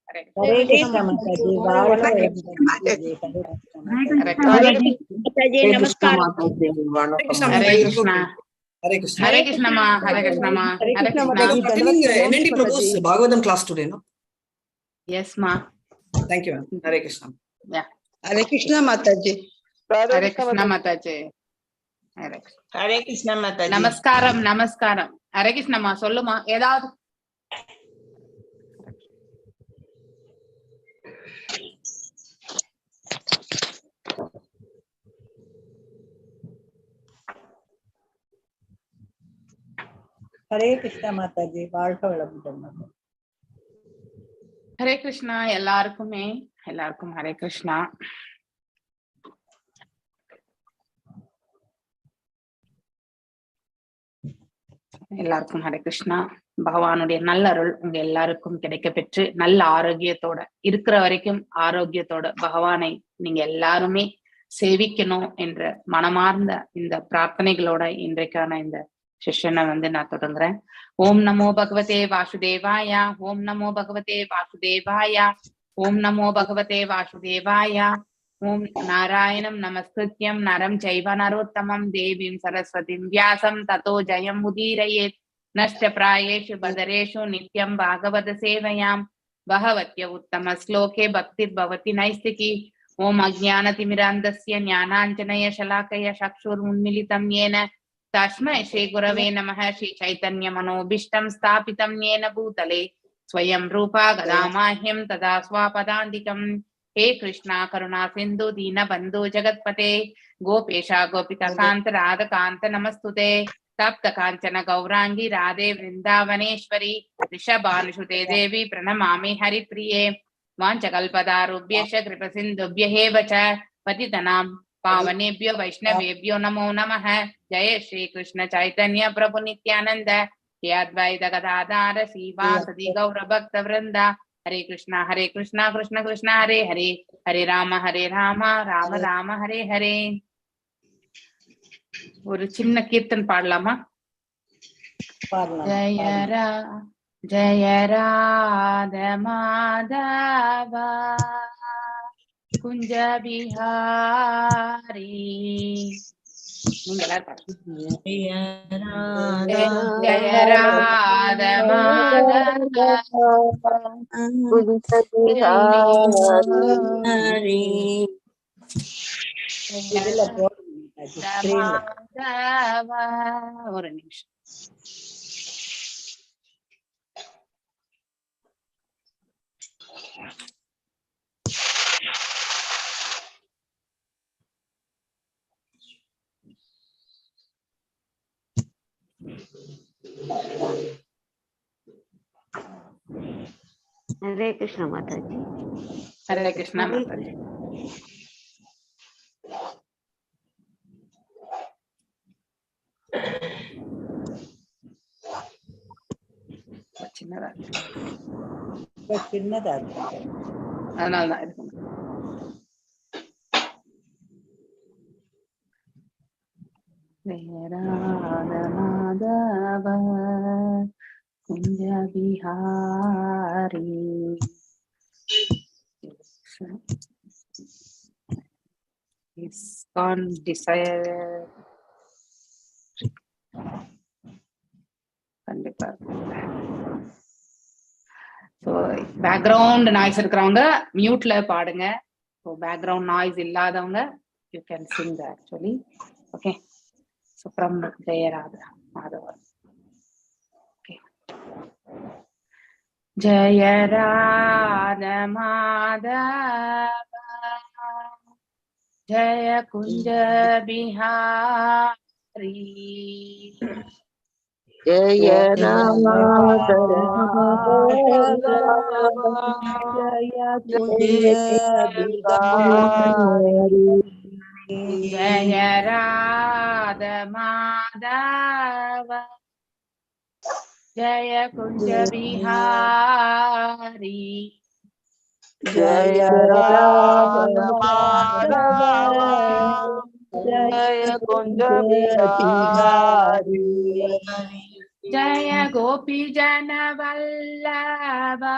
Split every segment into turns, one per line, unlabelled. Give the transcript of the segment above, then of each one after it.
Hare
Krishna Mataji.
Hare Krishna.
Hare Krishna.
Hare Krishna ma. Hare Krishna ma. Hare Krishna.
NND Prabhu's Bhagavatam class today, no?
Yes ma.
Thank you, ma'am. Hare Krishna.
Yeah.
Hare Krishna Mataji.
Hare Krishna Mataji.
Hare Krishna Mataji.
நமஸ்காரம் நமஸ்காரம். ஹரே கிருஷ்ணமா சொல்லுமா ஏதாவது.
ஹரே கிருஷ்ணா மாதாஜி. வாழ்க வளமுடன்.
ஹரே கிருஷ்ணா எல்லாருக்கும் ஹரே கிருஷ்ணா. எல்லாருக்கும் ஹரே கிருஷ்ணா. பகவானுடைய நல்ல அருள் உங்க எல்லாருக்கும் கிடைக்க பெற்று நல்ல ஆரோக்கியத்தோட இருக்கிற வரைக்கும் ஆரோக்கியத்தோட பகவானை நீங்க எல்லாருமே சேவிக்கணும் என்ற மனமார்ந்த இந்த பிரார்த்தனைகளோட இன்றைக்கான இந்த செஷனை நான் தொடங்குறேன். ஓம் நமோ பகவதே வாசுதேவாயா. ஓம் நமோ பகவதே வாசுதேவாயா. ஓம் நமோ பகவதே வாசுதேவாயா. ஓம் நாராயணம் நமஸ்கிருத்யம் நரம் சைவ நரோத்தமம் தேவீம் சரஸ்வதிம் வியாசம் ததோ ஜயம் உதீரயேத். நஷ்ட பிராயேஷு பதரேஷு நித்யம் பாகவத சேவையாம் பகவத்ய உத்தம ஸ்லோகே பக்திர் பவதி நைஸ்திகி. ஓம் அஜ்ஞானதிமிராந்தஸ்ய ஞானாஞ்சனய ஷலாக்கய சக்ஷுர்முன்மிலிதம் येन तस्मै श्री गुरवे नमः. श्री चैतन्य मनोभीष्टं स्थापितं येन भूतले स्वयं रूपा गदामाह्यं तदा स्वापदान्तिकम्. हे कृष्णा करुणा सिन्धु दीनबन्धु जगत्पते गोपेशा गोपिका कान्त राधकान्त नमस्तुते. तप्त काञ्चन गौरांगी राधे वृन्दावनेश्वरी ऋषभानुसुते देवी प्रणमामि हरिप्रिये. वाञ्छकल्पतरुभ्यश्च कृपसिन्धुभ्येव च पतितनां पावनेभ्यो वैष्णवेभ्यो नमो नमः. जय श्री कृष्ण चैतन्य प्रभु नित्यानंद श्री अद्वैत गदाधर श्रीवासदि गौर भक्त वृंदा. हरे कृष्णा कृष्ण कृष्ण हरे हरे हरे राम राम राम हरे हरे. ஒரு சின்ன கீர்த்தன் பாடலாமா? ஜய ராத மாதவா குஞ்ச பிஹாரி. நீங்க எல்லாரும் ஜய ராத மாதவா. ஒரு நிமிஷம்.
हरे कृष्ण माताजी.
हरे कृष्ण माताजी.
சின்னதா
அதனாலதான் இருக்கும். Madhava Kunja Bihari ISKCON desire. கண்டிப்பா. ஸோ பேக்ரவுண்ட் நாய்ஸ் இருக்கிறவங்க மியூட்ல பாடுங்க. ஸோ பேக்ரவுண்ட் நாய்ஸ் இல்லாதவங்க you can sing actually. Okay. So from Jayaradha Madhava. Okay. Jaya Radha Madhava ஜய குஞ்ச பிஹாரி
जय राम
जय राध माधव जय कुंज बिहारी.
जय राम माधव जय कुंज बिहारी.
जय गोपी जन वल्लभा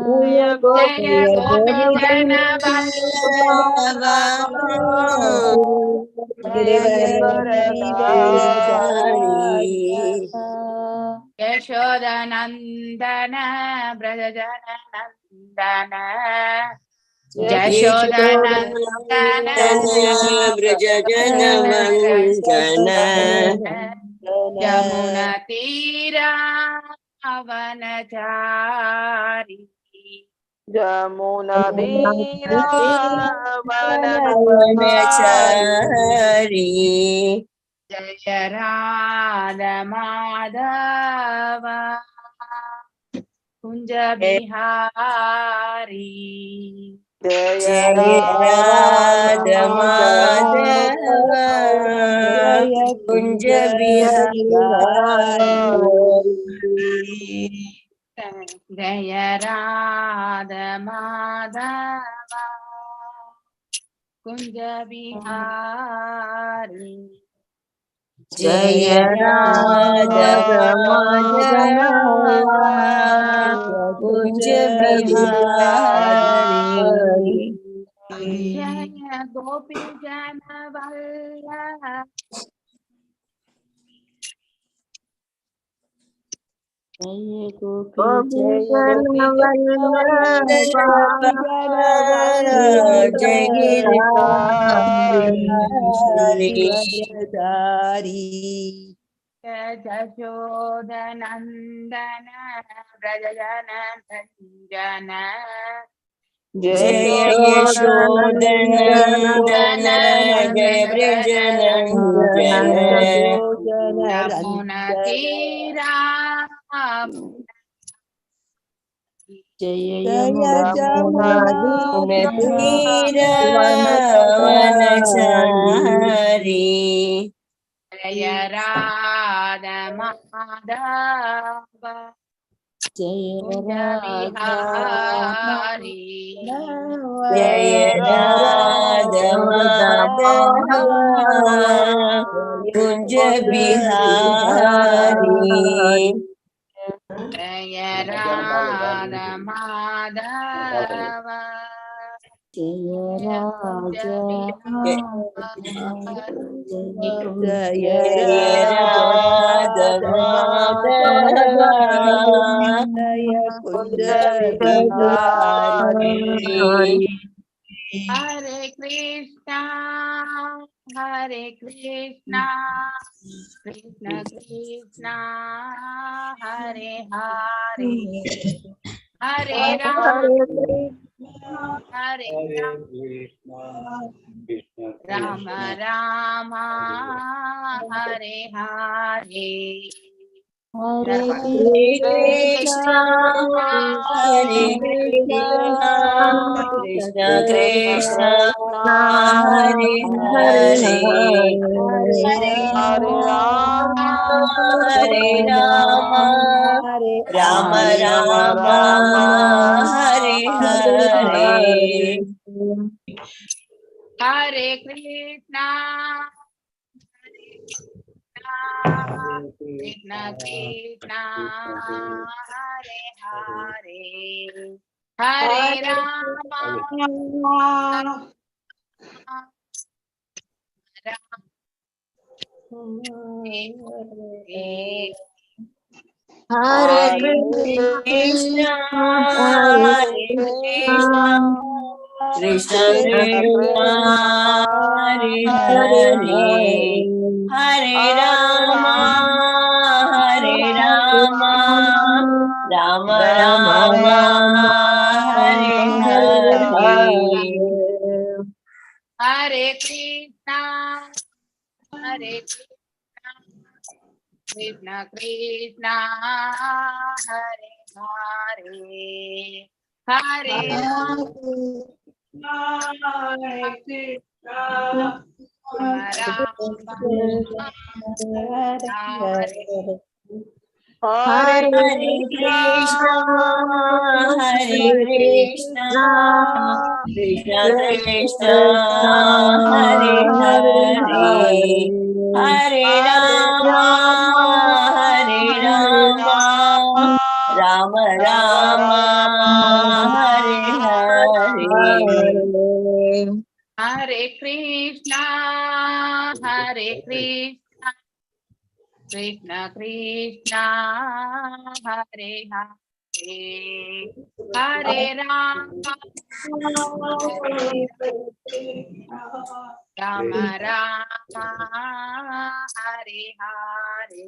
Jaya Gopi Jana Yashoda Nandana Brajana Nandana Yashoda Nandana
Brajana Mandana
Yamuna Tira Avanachari
Jamuna Dira
Vanachari
Jaya Radha Madhava Kunja Bihari
Jaya
Radha Madhava
Kunja
Bihari
Jaya Radha Madhava Kunja Bihari
Jaya Radha Madhava Kunja Bihari
Jaya Gopi Jana Vallabha
Jaya Gopi
Jashoda Nandana Brajana Nandana
Jaya Yashodanandana Jaya Brijanandana
Yamuna Tira
Jaya Yamuna Tira Vanachari
Jaya Radha Madhava
Jaya
Kunja Bihari
Jaya Radha Madhava Kunja Bihari
Jaya Radha Madhava
Jaya
Kunja
Jaya Radha Madhava Kunja Bihari
Hare Krishna Hare Krishna Krishna Krishna Hare Hare Hare Rama Hare Rama Rama Hare Hare
Hare
Krishna
Hare Krishna Krishna Krishna Hare Hare Hare Rama Hare Rama Rama Rama Hare Hare
Hare Krishna Krishna Krishna Hare Hare Hare Rama
Hare Krishna Hare Krishna Krishna Krishna Hare Hare Hare Rama Hare Rama Rama Rama Hare Hare
Hare Krishna Hare Krishna Krishna Krishna Hare Hare Hare
Hare Krishna Hare Krishna Krishna Krishna Hare Hare Hare Rama Hare
Krishna Krishna Hare Hare Hare Rama Rama Rama Hare Hare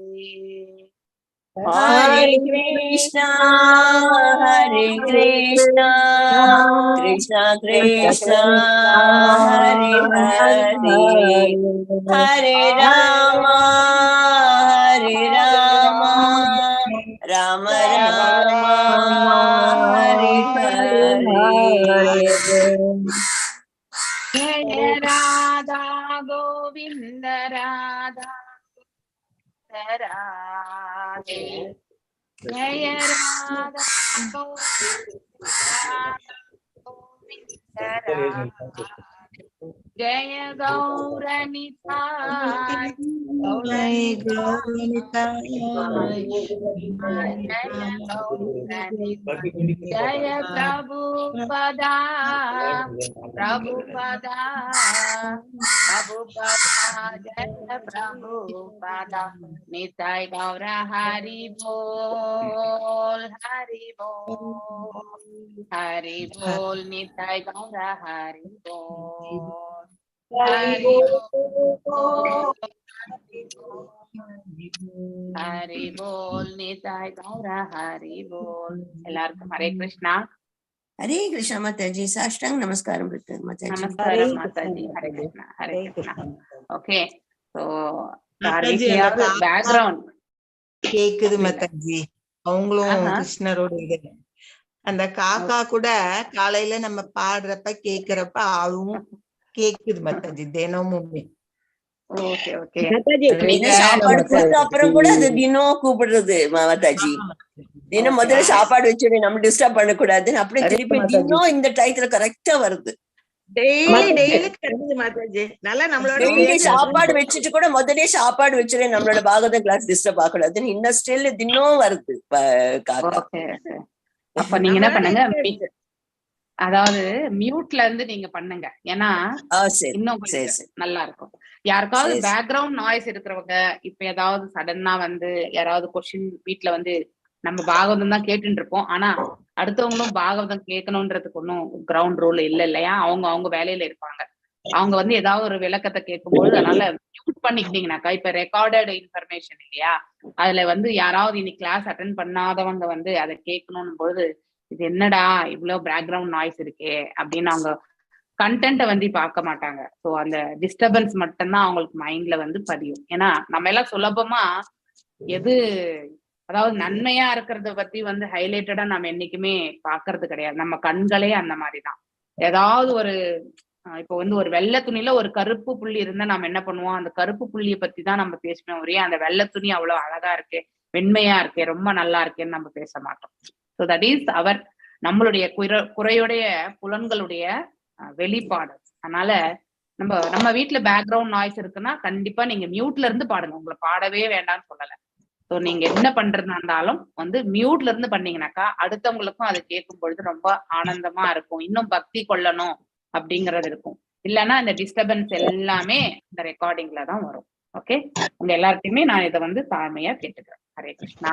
Hare Krishna, Hare Krishna, Krishna Krishna, Hare Hare, Hare Rama, Hare Rama, Rama Rama, Hare Hare.
Jaya Radha Govinda Radha Radhe Jaya Radha Govinda Radhe Jaya Gauranitai Jaya Prabhupada Prabhupada Prabhupada Jaya Prabhupada Nitai Gaura Hari Bol Hari Bol Hari Bol Nitai Gaura Hari Bol Hari Bol Hari Bol Nitai Gaura Hari Bol எல்லாருக்கும் ஹரே கிருஷ்ணா.
ஹரே கிருஷ்ணா மாதாஜி. சாஷ்டாங்க நமஸ்காரம் மாதாஜி.
நமஸ்காரம் Mataji. Hare Krishna Hare Krishna. Okay, so
Mataji,
background
கேக்குது மாதாஜி. அவங்களும் கிருஷ்ணரோட இது அந்த காக்கா கூட காலையில நம்ம பாடுறப்ப கேக்குறப்ப அதுவும் கேக்குது மாதாஜி தினமுமே.
Okay okay.
சாப்பாடு கொடுத்த அப்புறம் கூட அது தினம் கூப்பிடுறது மாதாஜி. தினம் முதல்ல சாப்பாடு வச்சு நம்ம டிஸ்டர்ப் பண்ணக்கூடாதுன்னு அப்படியே திருப்பி தினம் இந்த டயத்துல கரெக்டா வருது. சாப்பாடு வச்சுட்டு கூட முதலே சாப்பாடு வச்சுட்டு நம்மளோட பாகவத கிளாஸ் டிஸ்டர்ப் ஆகக்கூடாதுன்னு இந்த ஸ்டில் தினம் வருது காக்கா.
அப்ப நீங்க என்ன பண்ணுங்க, அதாவது மியூட்ல இருந்து நீங்க பண்ணுங்க, ஏன்னா இன்னும் நல்லா இருக்கும். யாருக்காவது பேக்ரவுண்ட் நாய்ஸ் இருக்கிறவங்க இப்ப ஏதாவது சடனா வந்து யாராவது கொஸ்டின் வீட்டுல வந்து நம்ம பாகவதம் தான் கேட்டுட்டு இருப்போம், ஆனா அடுத்தவங்களும் பாகவதம் கேட்கணும்ன்றதுக்கு ஒன்னும் கிரவுண்ட் ரூல் இல்ல இல்லையா? அவங்க வேலையில இருப்பாங்க. அவங்க வந்து ஏதாவது ஒரு விளக்கத்தை கேட்கும்போது அதனால மியூட் பண்ணிக்கிட்டீங்கன்னாக்கா, இப்ப ரெக்கார்டட் இன்ஃபர்மேஷன் இல்லையா, அதுல வந்து யாராவது இன்னைக்கு கிளாஸ் அட்டென்ட் பண்ணாதவங்க வந்து அதை கேட்கணும் பொழுது இது என்னடா இவ்வளவு பேக்ரவுண்ட் நாய்ஸ் இருக்கே அப்படின்னு அவங்க கண்டென்ட்டை வந்து பார்க்க மாட்டாங்க. ஸோ அந்த டிஸ்டர்பன்ஸ் மட்டும்தான் அவங்களுக்கு மைண்ட்ல வந்து பதியும். ஏன்னா நம்ம எல்லாம் சுலபமா எது அதாவது நன்மையா இருக்கிறத பத்தி வந்து ஹைலைட்டடா நம்ம என்னைக்குமே பாக்குறது கிடையாது. நம்ம கண்களே அந்த மாதிரிதான். ஏதாவது ஒரு இப்போ வந்து ஒரு வெள்ளை துணியில ஒரு கருப்பு புள்ளி இருந்தா நம்ம என்ன பண்ணுவோம், அந்த கருப்பு புள்ளியை பத்தி தான் நம்ம பேசணும். ஒரே அந்த வெள்ளை துணி அவ்வளவு அழகா இருக்கு, வெண்மையா இருக்கே, ரொம்ப நல்லா இருக்கேன்னு நம்ம பேச மாட்டோம். ஸோ தட் இஸ் அவர் நம்மளுடைய குறையுடைய புலன்களுடைய வெளிப்பாடு. அதனால நம்ம வீட்டுல பேக்ரவுண்ட் நாய்ஸ் இருக்குன்னா கண்டிப்பா நீங்க மியூட்ல இருந்து பாடுங்க. உங்களை பாடவே வேண்டாம்னு சொல்லல. ஸோ நீங்க என்ன பண்றதா இருந்தாலும் வந்து மியூட்ல இருந்து பண்ணீங்கன்னாக்கா அடுத்தவங்களுக்கும் அதை கேட்கும் பொழுது ரொம்ப ஆனந்தமா இருக்கும், இன்னும் பக்தி கொள்ளணும் அப்படிங்கறது இருக்கும். இல்லைன்னா இந்த டிஸ்டர்பன்ஸ் எல்லாமே இந்த ரெக்கார்டிங்ல தான் வரும். ஓகே, உங்க எல்லார்ட்டையுமே நான் இதை வந்து தாழ்மையா கேட்டுக்கிறேன். ஹரே கிருஷ்ணா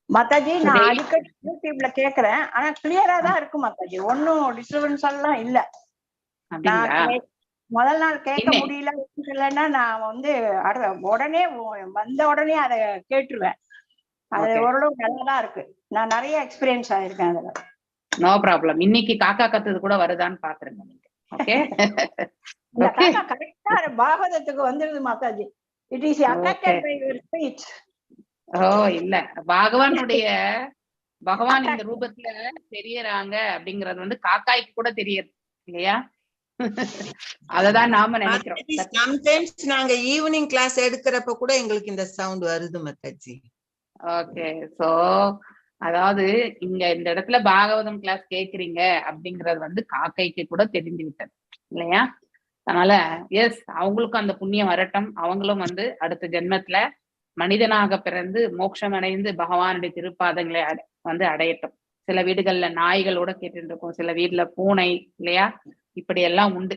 மாதாஜி. நான் அடிக்கடி யூடியூப்ல கேக்குறேன், ஆனா கிளியரா தான் இருக்கு மாதாஜி, ஒன்னும் டிஸ்டர்பன்ஸ் எல்லாம் இல்ல. முதல் நாள் கேட்க முடியலன்னா நான் வந்து உடனே வந்த உடனே அதை கேட்டுருவேன். அது ஓரளவு நல்லாதான் இருக்கு. நான் நிறைய எக்ஸ்பீரியன்ஸ் ஆயிருக்கேன் அதுல.
No problem. இன்னைக்கு காக்கா கத்துறது கூட வருதான்னு பாத்துருங்க நீங்க. ஓகே,
இந்த காக்கா கரெக்டா பாகவதத்துக்கு வந்துருது Mataji. It is attracted by your speech.
ஓ இல்ல, பகவான் இந்த ரூபத்துல தெரியறாங்க அப்படிங்கறது வந்து காக்காய்க்கு கூட தெரியுது இல்லையா? அததான் நாம நினைக்கிறோம்.
சம்டைம்ஸ் நாங்க ஈவினிங் கிளாஸ் எடுக்கிறப்ப கூட எங்களுக்கு இந்த சவுண்ட் வருது மாதாஜி.
ஓகே, சோ அதாவது இங்க இந்த இடத்துல பாகவதம் கிளாஸ் கேக்குறீங்க அப்படிங்கறது வந்து காக்கைக்கு கூட தெரிஞ்சு விட்டது இல்லையா? அதனால எஸ், அவங்களுக்கும் அந்த புண்ணியம் வரட்டும். அவங்களும் வந்து அடுத்த ஜென்மத்துல மனிதனாக பிறந்து மோட்சம் அடைந்து பகவானுடைய திருப்பாதங்களை வந்து அடையட்டும். சில வீடுகள்ல நாய்களோட கேட்டுட்டு இருக்கோம், சில வீட்டுல பூனை இல்லையா, இப்படி எல்லாம் உண்டு.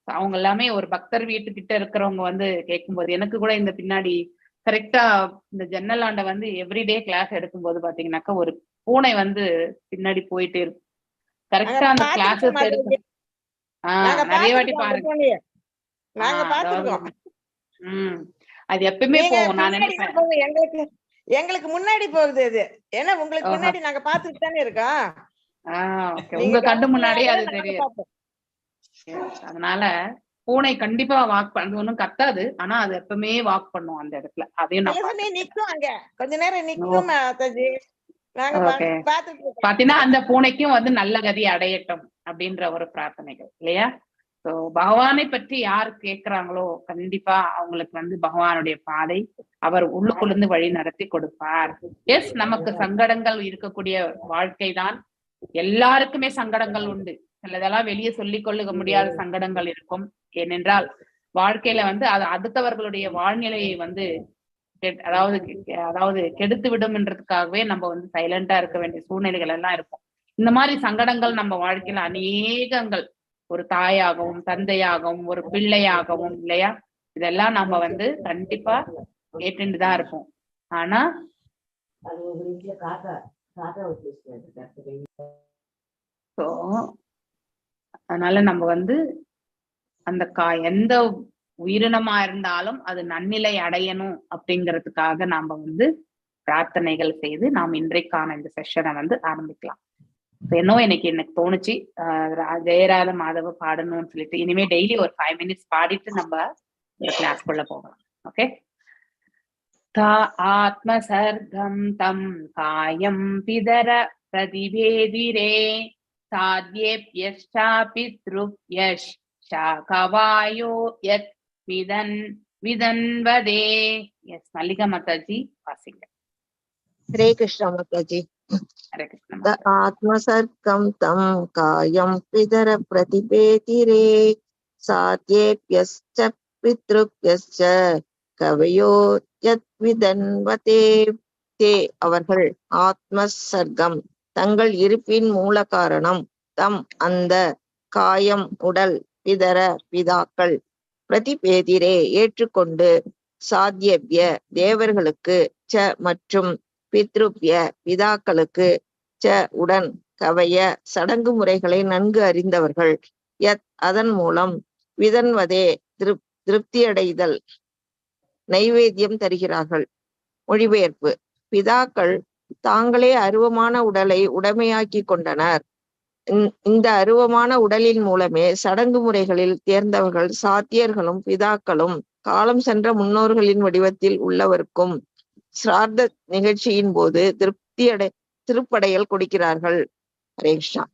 அவங்க எல்லாமே ஒரு பக்தர் வீட்டுக்கிட்ட இருக்கிறவங்க வந்து கேட்கும்போது எனக்கு கூட இந்த பின்னாடி கரெக்டா இந்த ஜன்னல் ஆண்ட வந்து எவ்ரிடே கிளாஸ் எடுக்கும்போது பாத்தீங்கன்னாக்கா ஒரு பூனை வந்து பின்னாடி போயிட்டே இருக்கும். கரெக்டா அந்த கிளாஸஸ் எடுக்கும். நிறைய வாட்டி பாருங்க.
பாத்துருக்கோம்.
அது எப்பவுமே போவோம். நான்
நினைப்பேன் எங்களுக்கு முன்னாடி போகுது அது. ஏன்னா உங்களுக்கு முன்னாடி நாங்க பாத்துட்டு தானே இருக்கோம்.
உங்க கண்டு முன்னாடியே அது தெரியும். அதனால பூனை கண்டிப்பா வாக் பண்ணது ஒண்ணும் கத்தாது. ஆனா அது எப்பவுமே வாக் பண்ணும் அந்த இடத்துல. அதையும் நான்
நிக்கும் அங்க கொஞ்ச நேரம் நிக்கும்.
பாத்தீங்கன்னா அந்த பூனைக்கும் வந்து நல்ல கதி அடையட்டும் அப்படின்ற ஒரு பிரார்த்தனைகள் இல்லையா? சோ பகவானை பற்றி யார் கேட்கிறாங்களோ கண்டிப்பா அவங்களுக்கு வந்து பகவானுடைய பாதை அவர் உள்ளுக்குள்ளிருந்து வழி நடத்தி கொடுப்பார். எஸ், நமக்கு சங்கடங்கள் இருக்கக்கூடிய வாழ்க்கை தான். எல்லாருக்குமே சங்கடங்கள் உண்டு. சிலதெல்லாம் வெளியே சொல்லிக் கொள்ள முடியாத சங்கடங்கள் இருக்கும். ஏனென்றால் வாழ்க்கையில வந்து அது அடுத்தவர்களுடைய வாழ்நிலையை வந்து அதாவது கெடுத்து விடும்ன்றதுக்காகவே நம்ம வந்து சைலண்டா இருக்க வேண்டிய சூழ்நிலைகள் எல்லாம் இருக்கும். இந்த மாதிரி சங்கடங்கள் நம்ம வாழ்க்கையில அநேகங்கள், ஒரு தாயாகவும் தந்தையாகவும் ஒரு பிள்ளையாகவும் இல்லையா, இதெல்லாம் நம்ம வந்து கண்டிப்பா கேட்டுதான் இருப்போம். ஆனா அதனால நம்ம வந்து அந்த எந்த உயிரினமா இருந்தாலும் அது நன்னிலை அடையணும் அப்படிங்கிறதுக்காக நாம வந்து பிரார்த்தனைகள் செய்து நாம் இன்றைக்கான இந்த செஷனை வந்து ஆரம்பிக்கலாம். எனக்கு தோணுச்சு ஜெயராத மாதவ பாடணும்னு சொல்லிட்டு இனிமே டெய்லி ஒரு 5 minutes பாடிட்டு நம்ம இந்த கிளாஸ்க்குள்ள போகலாம். ஓகே. ஆத்மசர்க்கம் தம் காயம் பிதர பிரதிவேதிரே சாத்யேப்யஷ்சாபி த்ருப்யஷ் ஷாகவாயோ யத் விதன்வதே. எஸ், மல்லிகா மாதாஜி வாசிங்க.
ஹரே கிருஷ்ணா மாதாஜி.
ஹரே கிருஷ்ணா.
ஆத்மசர்க்கம் தம் காயம் பிதர பிரதிபேதிரே சாத்யேப்யஸ்ச பித்ருப்யஸ்ச கவயோ யத் விதன்வதே. தே அவர்கள் ஆத்மசர்க்கம் தங்கள் இருப்பின் மூல காரணம், தம் அந்த காயம் உடல், பிதர பிதாக்கள், பிரதிபேதிரே ஏற்றுக்கொண்டு, சாத்யப்ய தேவர்களுக்கு, ச மற்றும் பித்ருப்ய பிதாக்களுக்கு, ச உடன், கவய சடங்கு முறைகளை நன்கு அறிந்தவர்கள், யத் அதன் மூலம், விதன்வதே திருப்தியடைதல் நைவேத்தியம் தருகிறார்கள். மொழிபெயர்ப்பு. பிதாக்கள் தாங்களே அருவமான உடலை உடைமையாக்கி கொண்டனர். இந்த அருவமான உடலின் மூலமே சடங்கு முறைகளில் தேர்ந்தவர்கள் சாத்தியர்களும் பிதாக்களும் காலம் சென்ற முன்னோர்களின் வடிவத்தில் உள்ளவருக்கும் சிரார்த்த நிகழ்ச்சியின் போது திருப்படையல் கொடுக்கிறார்கள். ஹரே கிருஷ்ணா.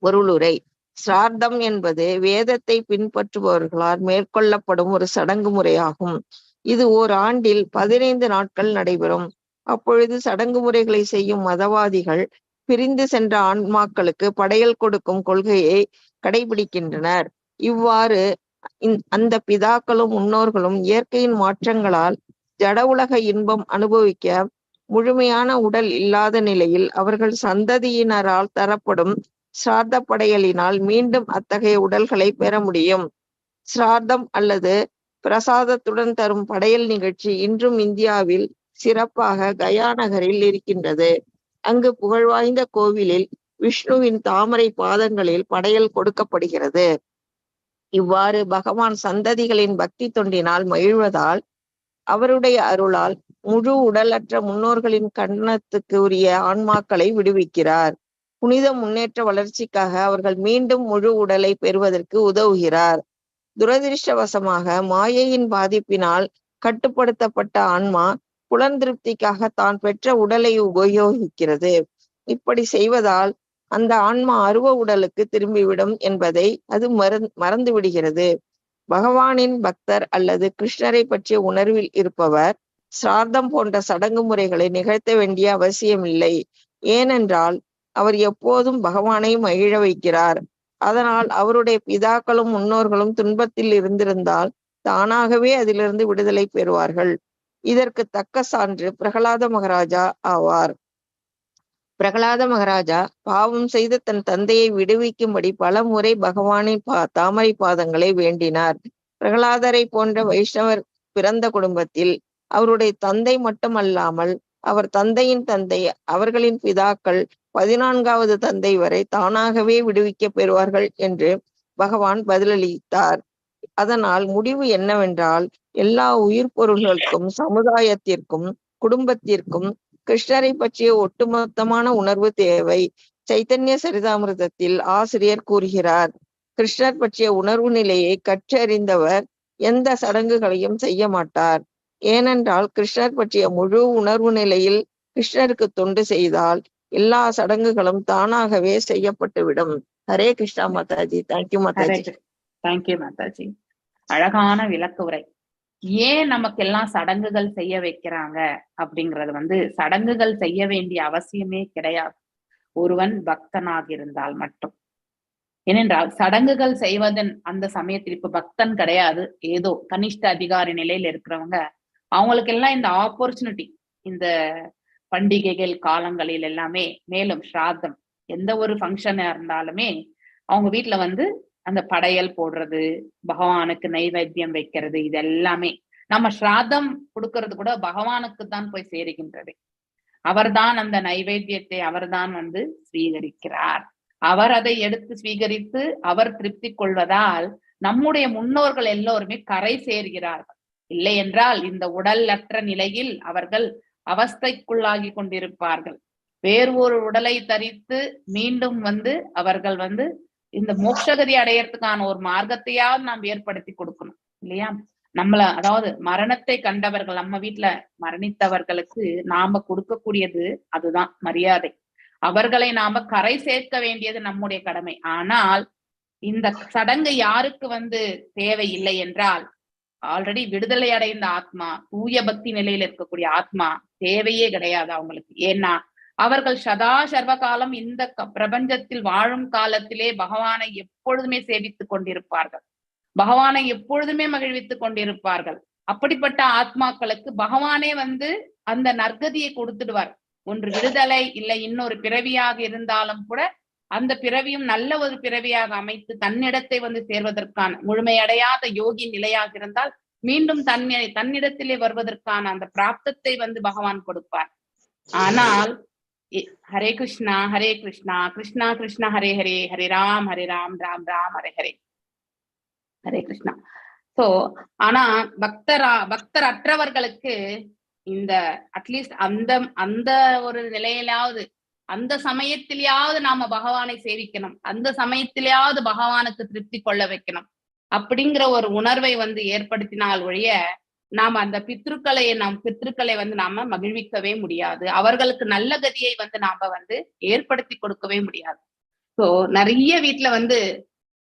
பொருளுரை. சிரார்த்தம் என்பது வேதத்தை பின்பற்றுபவர்களால் மேற்கொள்ளப்படும் ஒரு சடங்கு முறையாகும். இது ஓர் ஆண்டில் 15 நாட்கள் நடைபெறும். அப்பொழுது சடங்கு முறைகளை செய்யும் மதவாதிகள் பிரிந்து சென்ற ஆன்மாக்களுக்கு படையல் கொடுக்கும் கொள்கையை கடைபிடிக்கின்றனர். இவ்வாறு அந்த பிதாக்களும் முன்னோர்களும் இயற்கையின் மாற்றங்களால் ஜட உலக இன்பம் அனுபவிக்க முழுமையான உடல் இல்லாத நிலையில் அவர்கள் சந்ததியினரால் தரப்படும் சிரார்த்த படையலினால் மீண்டும் அத்தகைய உடல்களை பெற முடியும். சிரார்த்தம் அல்லது பிரசாதத்துடன் தரும் படையல் நிகழ்ச்சி இன்றும் இந்தியாவில் சிறப்பாக கயா நகரில் இருக்கின்றது. அங்கு புகழ்வாய்ந்த கோவிலில் விஷ்ணுவின் தாமரை பாதங்களில் படையல் கொடுக்கப்படுகிறது. இவ்வாறு பகவான் சந்ததிகளின் பக்தி தொண்டினால் மகிழ்வதால் அவருடைய அருளால் முழு உடலற்ற முன்னோர்களின் கண்ணத்துக்கு உரிய ஆன்மாக்களை விடுவிக்கிறார். புனித முன்னேற்ற வளர்ச்சிக்காக அவர்கள் மீண்டும் முழு உடலை பெறுவதற்கு உதவுகிறார். துரதிருஷ்டவசமாக மாயையின் பாதிப்பினால் கட்டுப்படுத்தப்பட்ட ஆன்மா புலன் திருப்திக்காக தான் பெற்ற உடலை உபயோகிக்கிறது. இப்படி செய்வதால் அந்த ஆன்மா அருவ உடலுக்கு திரும்பிவிடும் என்பதை அது மறந்து விடுகிறது. பகவானின் பக்தர் அல்லது கிருஷ்ணரை பற்றிய உணர்வில் இருப்பவர் சிரார்த்தம் போன்ற சடங்கு முறைகளை நிகழ்த்த வேண்டிய அவசியமில்லை. ஏனென்றால் அவர் எப்போதும் பகவானை மகிழ வைக்கிறார். அதனால் அவருடைய பிதாக்களும் முன்னோர்களும் துன்பத்தில் இருந்திருந்தால் தானாகவே அதிலிருந்து விடுதலை பெறுவார்கள். இதற்கு தக்க சான்று பிரகலாத மகாராஜா ஆவார். பிரகலாத மகாராஜா பாவம் செய்து தன் தந்தையை விடுவிக்கும்படி பல முறை பகவானின் தாமரை பாதங்களை வேண்டினார். பிரகலாதரை போன்ற வைஷ்ணவர் பிறந்த குடும்பத்தில் அவருடைய தந்தை மட்டுமல்லாமல் அவர் தந்தையின் தந்தை, அவர்களின் பிதாக்கள் 14வது தந்தை வரை தானாகவே விடுவிக்க பெறுவார்கள் என்று பகவான் பதிலளித்தார். அதனால் முடிவு என்னவென்றால், எல்லா உயிர் பொருள்களுக்கும், சமுதாயத்திற்கும், குடும்பத்திற்கும் கிருஷ்ணரை பற்றிய ஒட்டுமொத்தமான உணர்வு தேவை. சைத்தன்ய சரிதாமிர்தத்தில் ஆசிரியர் கூறுகிறார், கிருஷ்ணர் பற்றிய உணர்வு நிலையை கற்றறிந்தவர் எந்த சடங்குகளையும் செய்ய மாட்டார். ஏனென்றால் கிருஷ்ணர் பற்றிய முழு உணர்வு நிலையில் கிருஷ்ணருக்கு தொண்டு செய்தால் எல்லா சடங்குகளும் தானாகவே செய்யப்பட்டுவிடும். ஹரே கிருஷ்ணா மாதாஜி. தேங்க்யூ மாதாஜி.
தேங்க்யூ மாதாஜி. அழகான விளக்குரை. ஏன் நமக்கு எல்லாம் சடங்குகள் செய்ய வைக்கிறாங்க அப்படிங்கறது சடங்குகள் செய்ய வேண்டிய அவசியமே கிடையாது, ஒருவன் பக்தனாக இருந்தால் மட்டும். ஏனென்றால் சடங்குகள் செய்வதன் அந்த சமயத்தில் இப்ப பக்தன் கிடையாது, ஏதோ கனிஷ்ட அதிகாரி நிலையில இருக்கிறவங்க, அவங்களுக்கு எல்லாம் இந்த ஆப்பர்ச்சுனிட்டி, இந்த பண்டிகைகள் காலங்களில் எல்லாமே, மேலும் ஸ்ராத்தம் எந்த ஒரு ஃபங்க்ஷனா இருந்தாலுமே அவங்க வீட்டுல அந்த படையல் போடுறது, பகவானுக்கு நைவேத்தியம் வைக்கிறது, இது எல்லாமே நம்ம ஸ்ராத்தம் கொடுக்கறது கூட பகவானுக்கு தான் போய் சேருகின்றது. அவர்தான் அந்த நைவேத்தியத்தை அவர்தான் ஸ்வீகரிக்கிறார். அவர் அதை எடுத்து ஸ்வீகரித்து அவர் திருப்தி கொள்வதால் நம்முடைய முன்னோர்கள் எல்லோருமே கரை சேர்கிறார்கள். இல்லை என்றால் இந்த உடல் அற்ற நிலையில் அவர்கள் அவஸ்தைக்குள்ளாகி கொண்டிருப்பார்கள். வேறு ஒரு உடலை தரித்து மீண்டும் அவர்கள் இந்த மோட்சகதி அடையறதுக்கான ஒரு மார்க்கத்தையாவது நாம் ஏற்படுத்தி கொடுக்கணும் இல்லையா? நம்மள அதாவது மரணத்தை கண்டவர்கள், நம்ம வீட்டுல மரணித்தவர்களுக்கு நாம கொடுக்கக்கூடியது அதுதான் மரியாதை. அவர்களை நாம கரை சேர்க்க வேண்டியது நம்முடைய கடமை. ஆனால் இந்த சடங்கு யாருக்கு தேவையில்லை என்றால், ஆல்ரெடி விடுதலை அடைந்த ஆத்மா, தூய பக்தி நிலையில இருக்கக்கூடிய ஆத்மா தேவையே கிடையாது அவங்களுக்கு. ஏன்னா அவர்கள் சதா சர்வ காலம் இந்த பிரபஞ்சத்தில் வாழும் காலத்திலே பகவானை எப்பொழுதுமே சேவித்துக் கொண்டிருப்பார்கள், பகவானை எப்பொழுதுமே மகிழ்வித்துக் கொண்டிருப்பார்கள். அப்படிப்பட்ட ஆத்மாக்களுக்கு பகவானே அந்த நற்கதியை கொடுத்துடுவார். ஒன்று விடுதலை, இல்லை இன்னொரு பிறவியாக இருந்தாலும் கூட அந்த பிறவியும் நல்ல ஒரு பிறவியாக அமைத்து தன்னிடத்தை சேர்வதற்கான, முழுமையடையாத யோகி நிலையாக இருந்தால் மீண்டும் தன்னிடத்திலே வருவதற்கான அந்த பிராப்தத்தை பகவான் கொடுப்பார். ஆனால் ஹரே கிருஷ்ணா ஹரே கிருஷ்ணா கிருஷ்ணா கிருஷ்ணா ஹரே ஹரே, ஹரே ராம் ராம் ராம் ஹரே ஹரே, ஹரே கிருஷ்ணா. சோ ஆனா பக்தர் அற்றவர்களுக்கு இந்த அட்லீஸ்ட் அந்த ஒரு நிலையிலாவது, அந்த சமயத்திலேயாவது நாம பகவானை சேவிக்கணும், அந்த சமயத்திலேயாவது பகவானுக்கு திருப்தி கொள்ள வைக்கணும் அப்படிங்கிற ஒரு உணர்வை ஏற்படுத்தினால் ஒழிய நாம அந்த பித்ருக்களை நாம மகிழ்விக்கவே முடியாது. அவர்களுக்கு நல்ல கதியை நாம ஏற்படுத்தி கொடுக்கவே முடியாது. சோ நிறைய வீட்டுல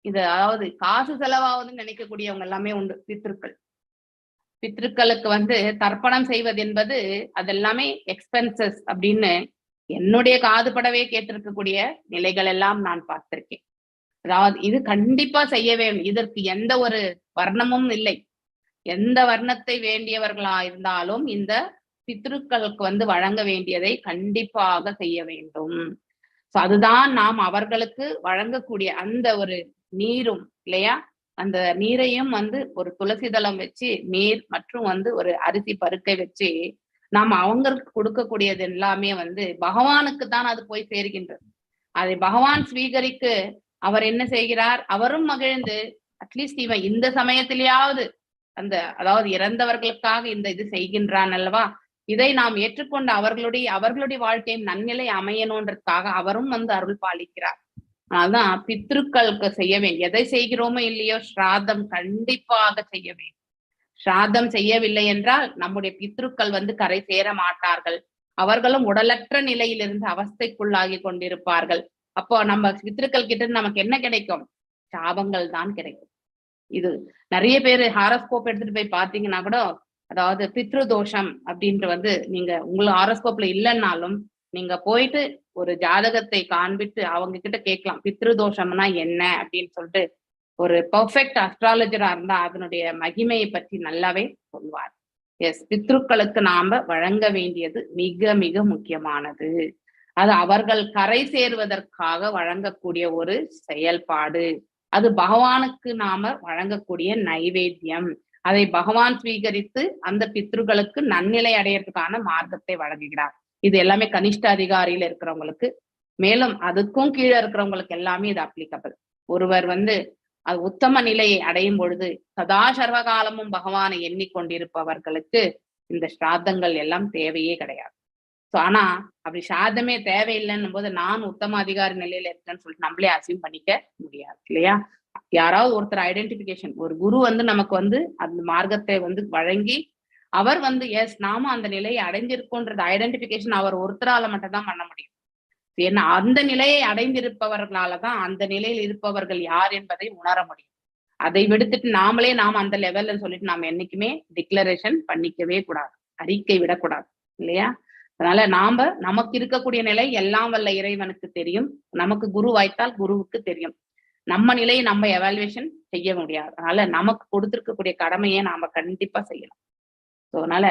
இது அதாவது காசு செலவாகுதுன்னு நினைக்கக்கூடியவங்க எல்லாமே உண்டு. பித்ருக்களுக்கு தர்ப்பணம் செய்வது என்பது அதெல்லாமே எக்ஸ்பென்சஸ் அப்படின்னு என்னுடைய காதுபடவே கேட்டிருக்கக்கூடிய நிலைகள் எல்லாம் நான் பார்த்திருக்கேன். அதாவது இது கண்டிப்பா செய்ய வேண்டும், இதற்கு எந்த ஒரு வர்ணமும் இல்லை. எந்த வர்ணத்தை வேண்டியவர்களா இருந்தாலும் இந்த பித்ருக்களுக்கு வழங்க வேண்டியதை கண்டிப்பாக செய்ய வேண்டும். சோ அதுதான் நாம் அவர்களுக்கு வழங்கக்கூடிய அந்த ஒரு நீரும் இல்லையா, அந்த நீரையும் ஒரு துளசி தளம் வச்சு நீர் மற்றும் ஒரு அரிசி பருக்கை வச்சு நாம் அவங்களுக்கு கொடுக்கக்கூடியது எல்லாமே பகவானுக்கு தான் அது போய் சேர்கின்றது. அதை பகவான் ஸ்வீகரிக்க அவர் என்ன செய்கிறார், அவரும் மகிழ்ந்து அட்லீஸ்ட் இவன் இந்த சமயத்திலேயாவது அதாவது இறந்தவர்களுக்காக இந்த இது செய்கின்றான் அல்லவா, இதை நாம் ஏற்றுக்கொண்டு அவர்களுடைய வாழ்க்கையும் நன்னிலை அமையணுன்றதுக்காக அவரும் அருள் பாலிக்கிறார். அதான் பித்ருக்களுக்கு செய்ய வேண்டும். எதை செய்கிறோமோ இல்லையோ ஸ்ராத்தம் கண்டிப்பாக செய்ய வேண்டும். ஸ்ராத்தம் செய்யவில்லை என்றால் நம்முடைய பித்ருக்கள் கரை சேர மாட்டார்கள். அவர்களும் உடலற்ற நிலையிலிருந்து அவஸ்தைக்குள்ளாகி கொண்டிருப்பார்கள். அப்போ நம்ம பித்ருக்கள் கிட்ட நமக்கு என்ன கிடைக்கும்? சாபங்கள் தான் கிடைக்கும். இது நிறைய பேரு ஹாரோஸ்கோப் எடுத்துட்டு போய் பாத்தீங்கன்னா கூட, அதாவது பித்ரு தோஷம் அப்படின்ட்டு நீங்க உங்களுக்கு ஹாரோஸ்கோப்ல இல்லைன்னாலும் நீங்க போயிட்டு ஒரு ஜாதகத்தை காண்பிட்டு அவங்க கிட்ட கேட்கலாம், பித்ரு தோஷம்னா என்ன அப்படின்னு சொல்லிட்டு. ஒரு பெர்ஃபெக்ட் அஸ்ட்ராலஜரா இருந்தா அதனுடைய மகிமையை பற்றி நல்லாவே சொல்வார். எஸ், பித்ருக்களுக்கு நாம வழங்க வேண்டியது மிக மிக முக்கியமானது. அது அவர்கள் கரை சேருவதற்காக வழங்கக்கூடிய ஒரு செயல்பாடு. அது பகவானுக்கு நாம வழங்கக்கூடிய நைவேத்தியம். அதை பகவான் ஸ்வீகரித்து அந்த பித்ருக்களுக்கு நன்னிலை அடையறதுக்கான மார்க்கத்தை வழங்குகிறார். இது எல்லாமே கனிஷ்ட அதிகாரியில இருக்கிறவங்களுக்கு, மேலும் அதுக்கும் கீழே இருக்கிறவங்களுக்கு எல்லாமே இது அப்ளிகபிள். ஒருவர் அது உத்தம நிலையை அடையும் பொழுது சதா சர்வகாலமும் பகவானை எண்ணிக்கொண்டிருப்பவர்களுக்கு இந்த ஸ்ராத்தங்கள் எல்லாம் தேவையே கிடையாது. ஸோ ஆனா அப்படி சாதமே தேவையில்லைன்னும் போது நான் உத்தம அதிகாரி நிலையில இருக்கேன்னு சொல்லிட்டு நம்மளே அசீவ் பண்ணிக்க முடியாது இல்லையா? யாராவது ஒருத்தர் ஐடென்டிபிகேஷன், ஒரு குரு நமக்கு அந்த மார்க்கத்தை வழங்கி அவர் எஸ் நாம அந்த நிலையை அடைஞ்சிருக்கோன்றது ஐடென்டிபிகேஷன் அவர் ஒருத்தரால மட்டும் தான் பண்ண முடியும். ஏன்னா அந்த நிலையை அடைந்திருப்பவர்களாலதான் அந்த நிலையில் இருப்பவர்கள் யார் என்பதை உணர முடியும். அதை விடுத்துட்டு நாம அந்த லெவல்ல சொல்லிட்டு நாம என்னைக்குமே டிக்ளரேஷன் பண்ணிக்கவே கூடாது, அறிக்கை விடக்கூடாது இல்லையா? அதனால நமக்கு இருக்கக்கூடிய நிலை எல்லாம் வல்ல இறைவனுக்கு தெரியும், நமக்கு குரு வாய்த்தால் குருவுக்கு தெரியும். நம்ம நிலையை நம்ம எவாலுவேஷன் செய்ய முடியாது. அதனால நமக்கு கொடுத்திருக்கக்கூடிய கடமையை நாம கண்டிப்பா செய்யணும். ஸோ அதனால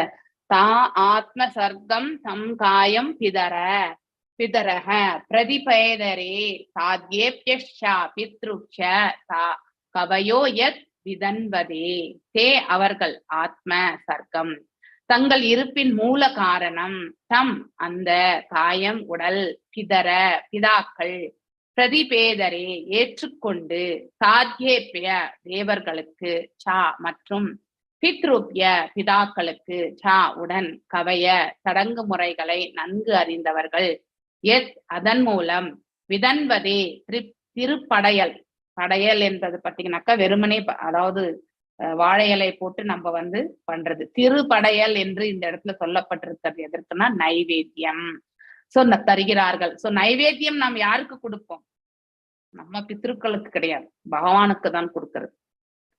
தா ஆத்ம சர்க்கம் தம் காயம் பிதரக பிரதிபேதரே சாத்யேப்யஷா பித்ருக்ஷ கவயோ யத் விதன்வதே. தே அவர்கள் ஆத்ம சர்க்கம் தங்கள் இருப்பின் மூல காரணம், தம் அந்த காயம் உடல், பிதாக்கள், பிரதிபேதரே ஏற்றுக்கொண்டு, சாத்யேப்ய தேவர்களுக்கு, சா மற்றும் பித்ருப்ய பிதாக்களுக்கு, சா உடன், கவய சடங்கு முறைகளை நன்கு அறிந்தவர்கள், எத் அதன் மூலம், விதன்வதே திருப்படையல். படையல் என்பது பார்த்தீங்கன்னாக்கா வெறுமனே அதாவது வாழை இலை போட்டு நம்ம பண்றது. திருப்படையல் என்று இந்த இடத்துல சொல்லப்பட்டிருக்கிறது எதற்குன்னா நைவேத்தியம். சோ தருகிறார்கள். சோ நைவேத்தியம் நாம் யாருக்கு கொடுப்போம்? நம்ம பித்ருக்களுக்கு கிடையாது, பகவானுக்கு தான் கொடுக்கிறது.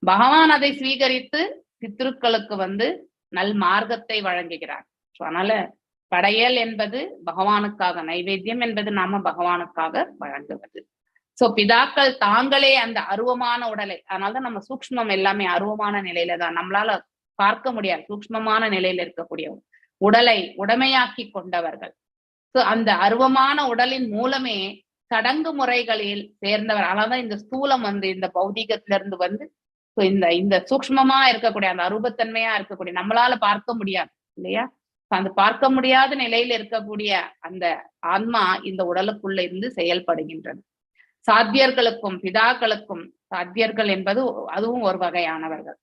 பகவான் அதை ஸ்வீகரித்து பித்ருக்களுக்கு நல் மார்க்கத்தை வழங்குகிறார். ஸோ அதனால படையல் என்பது பகவானுக்காக, நைவேத்தியம் என்பது நாம பகவானுக்காக வழங்குவது. சோ பிதாக்கள் தாங்களே அந்த அருவமான உடலை, அதனாலதான் நம்ம சூக்ஷ்மம் எல்லாமே அருவமான நிலையில தான் நம்மளால பார்க்க முடியாது. சூக்ஷ்மமான நிலையில இருக்கக்கூடிய உடலை உடமையாக்கி கொண்டவர்கள். சோ அந்த அருவமான உடலின் மூலமே சடங்கு முறைகளில் சேர்ந்தவர். அதனாலதான் இந்த ஸ்தூலம் இந்த பௌதிகத்துல இருந்து இந்த சூக்ஷ்மமா இருக்கக்கூடிய அந்த அரூபத்தன்மையா இருக்கக்கூடிய நம்மளால பார்க்க முடியாது இல்லையா? அந்த பார்க்க முடியாத நிலையில இருக்கக்கூடிய அந்த ஆன்மா இந்த உடலுக்குள்ள இருந்து செயல்படுகின்றது. சாத்தியர்களுக்கும் பிதாக்களுக்கும், சாத்தியர்கள் என்பது அதுவும் ஒரு வகையானவர்கள்.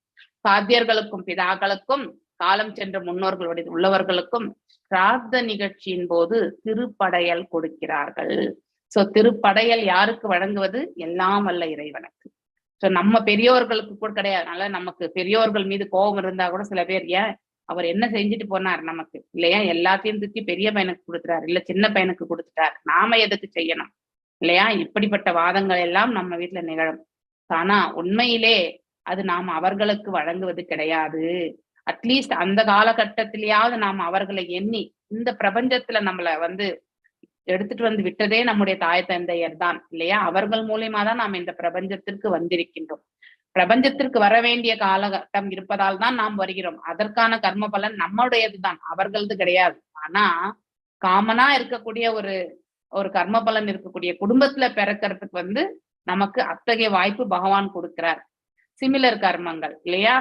சாத்தியர்களுக்கும் பிதாக்களுக்கும் காலம் சென்ற முன்னோர்களுடைய உள்ளவர்களுக்கும் சிராத்த நிகழ்ச்சியின் போது திருப்படையல் கொடுக்கிறார்கள். சோ திருப்படையல் யாருக்கு வழங்குவது? எல்லாம் வல்ல இறைவனுக்கு. சோ நம்ம பெரியோர்களுக்கு கூட கிடையாது. அதனால நமக்கு பெரியோர்கள் மீது கோபம் இருந்தா கூட சில பேர் ஏன் அவர் என்ன செஞ்சுட்டு போனார் நமக்கு இல்லையா, எல்லாத்தையும் தூக்கி பெரிய பையனுக்கு கொடுத்துட்டாரு, இல்ல சின்ன பையனுக்கு கொடுத்துட்டார், நாம எதுக்கு செய்யணும் இல்லையா? இப்படிப்பட்ட வாதங்கள் எல்லாம் நம்ம வீட்டுல நிகழும். ஆனா உண்மையிலே அது நாம் அவர்களுக்கு வழங்குவது கிடையாது. அட்லீஸ்ட் அந்த காலகட்டத்திலேயாவது நாம் அவர்களை எண்ணி, இந்த பிரபஞ்சத்துல நம்மள எடுத்துட்டு விட்டதே நம்முடைய தாய் தந்தையர் தான் இல்லையா? அவர்கள் மூலியமா தான் நாம் இந்த பிரபஞ்சத்திற்கு வந்திருக்கின்றோம். பிரபஞ்சத்திற்கு வர வேண்டிய காலகட்டம் இருப்பதால் தான் நாம் வருகிறோம். அதற்கான கர்ம பலன் நம்முடையதுதான், அவர்களது கிடையாது. ஆனா காமனா இருக்கக்கூடிய ஒரு கர்ம பலன் இருக்கக்கூடிய குடும்பத்துல பிறக்கிறதுக்கு நமக்கு அத்தகைய வாய்ப்பு பகவான் கொடுக்கிறார். சிமிலர் கர்மங்கள் இல்லையா?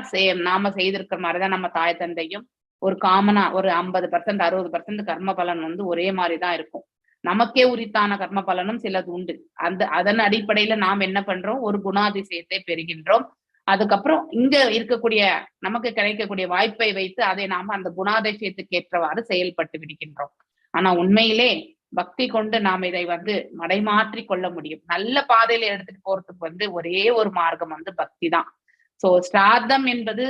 நாம செய்திருக்கிற மாதிரிதான் நம்ம தாய் தந்தையும் ஒரு காமனா ஒரு 50% 60% கர்ம பலன் ஒரே மாதிரிதான் இருக்கும். நமக்கே உரித்தான கர்ம பலனும் சிலது உண்டு. அதன் அடிப்படையில நாம் என்ன பண்றோம்? ஒரு குணாதிசயத்தை பெறுகின்றோம். அதுக்கப்புறம் இங்க இருக்கக்கூடிய நமக்கு கிடைக்கக்கூடிய வாய்ப்பை வைத்து அதை நாம அந்த குணாதிசயத்துக்கு ஏற்றவாறு செயல்பட்டு விடுகின்றோம். ஆனா உண்மையிலே பக்தி கொண்டு நாம் இதை மடைமாற்றி கொள்ள முடியும். நல்ல பாதையில எடுத்துட்டு போறதுக்கு ஒரே ஒரு மார்க்கம் பக்தி தான். சோ ஸ்ராத்தம் என்பது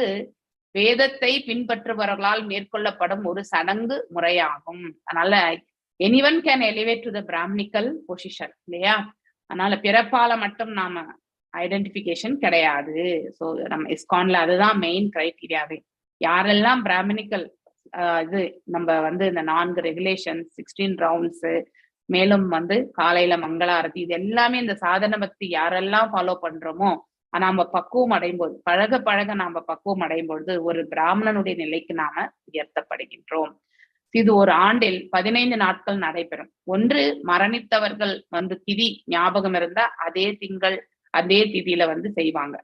வேதத்தை பின்பற்றுபவர்களால் மேற்கொள்ளப்படும் ஒரு சடங்கு முறையாகும். அதனால anyone can elevate to the brahminical position இல்லையா? அதனால பிறப்பால மட்டும் நாம ஐடென்டிபிகேஷன் கிடையாது. சோ நம்ம இஸ்கான்ல அதுதான் மெயின் கிரைட்டீரியாவே. யாரெல்லாம் பிராமணிக்கல் இது நம்ம இந்த 4 ரெகுலேஷன் 16 ரவுண்ட்ஸ், மேலும் காலையில மங்களாரதி, இது எல்லாமே இந்த சாதன பக்தி யாரெல்லாம் ஃபாலோ பண்றோமோ நாம பக்குவம் அடையும் போது, பழக நாம பக்குவம் அடையும் பொழுது ஒரு பிராமணனுடைய நிலைக்கு நாம உயர்த்தப்படுகின்றோம். இது ஒரு ஆண்டில் 15 நாட்கள் நடைபெறும். ஒன்று மரணித்தவர்கள் திதி ஞாபகம் இருந்தா அதே திங்கள் அதே திதியில செய்வாங்க.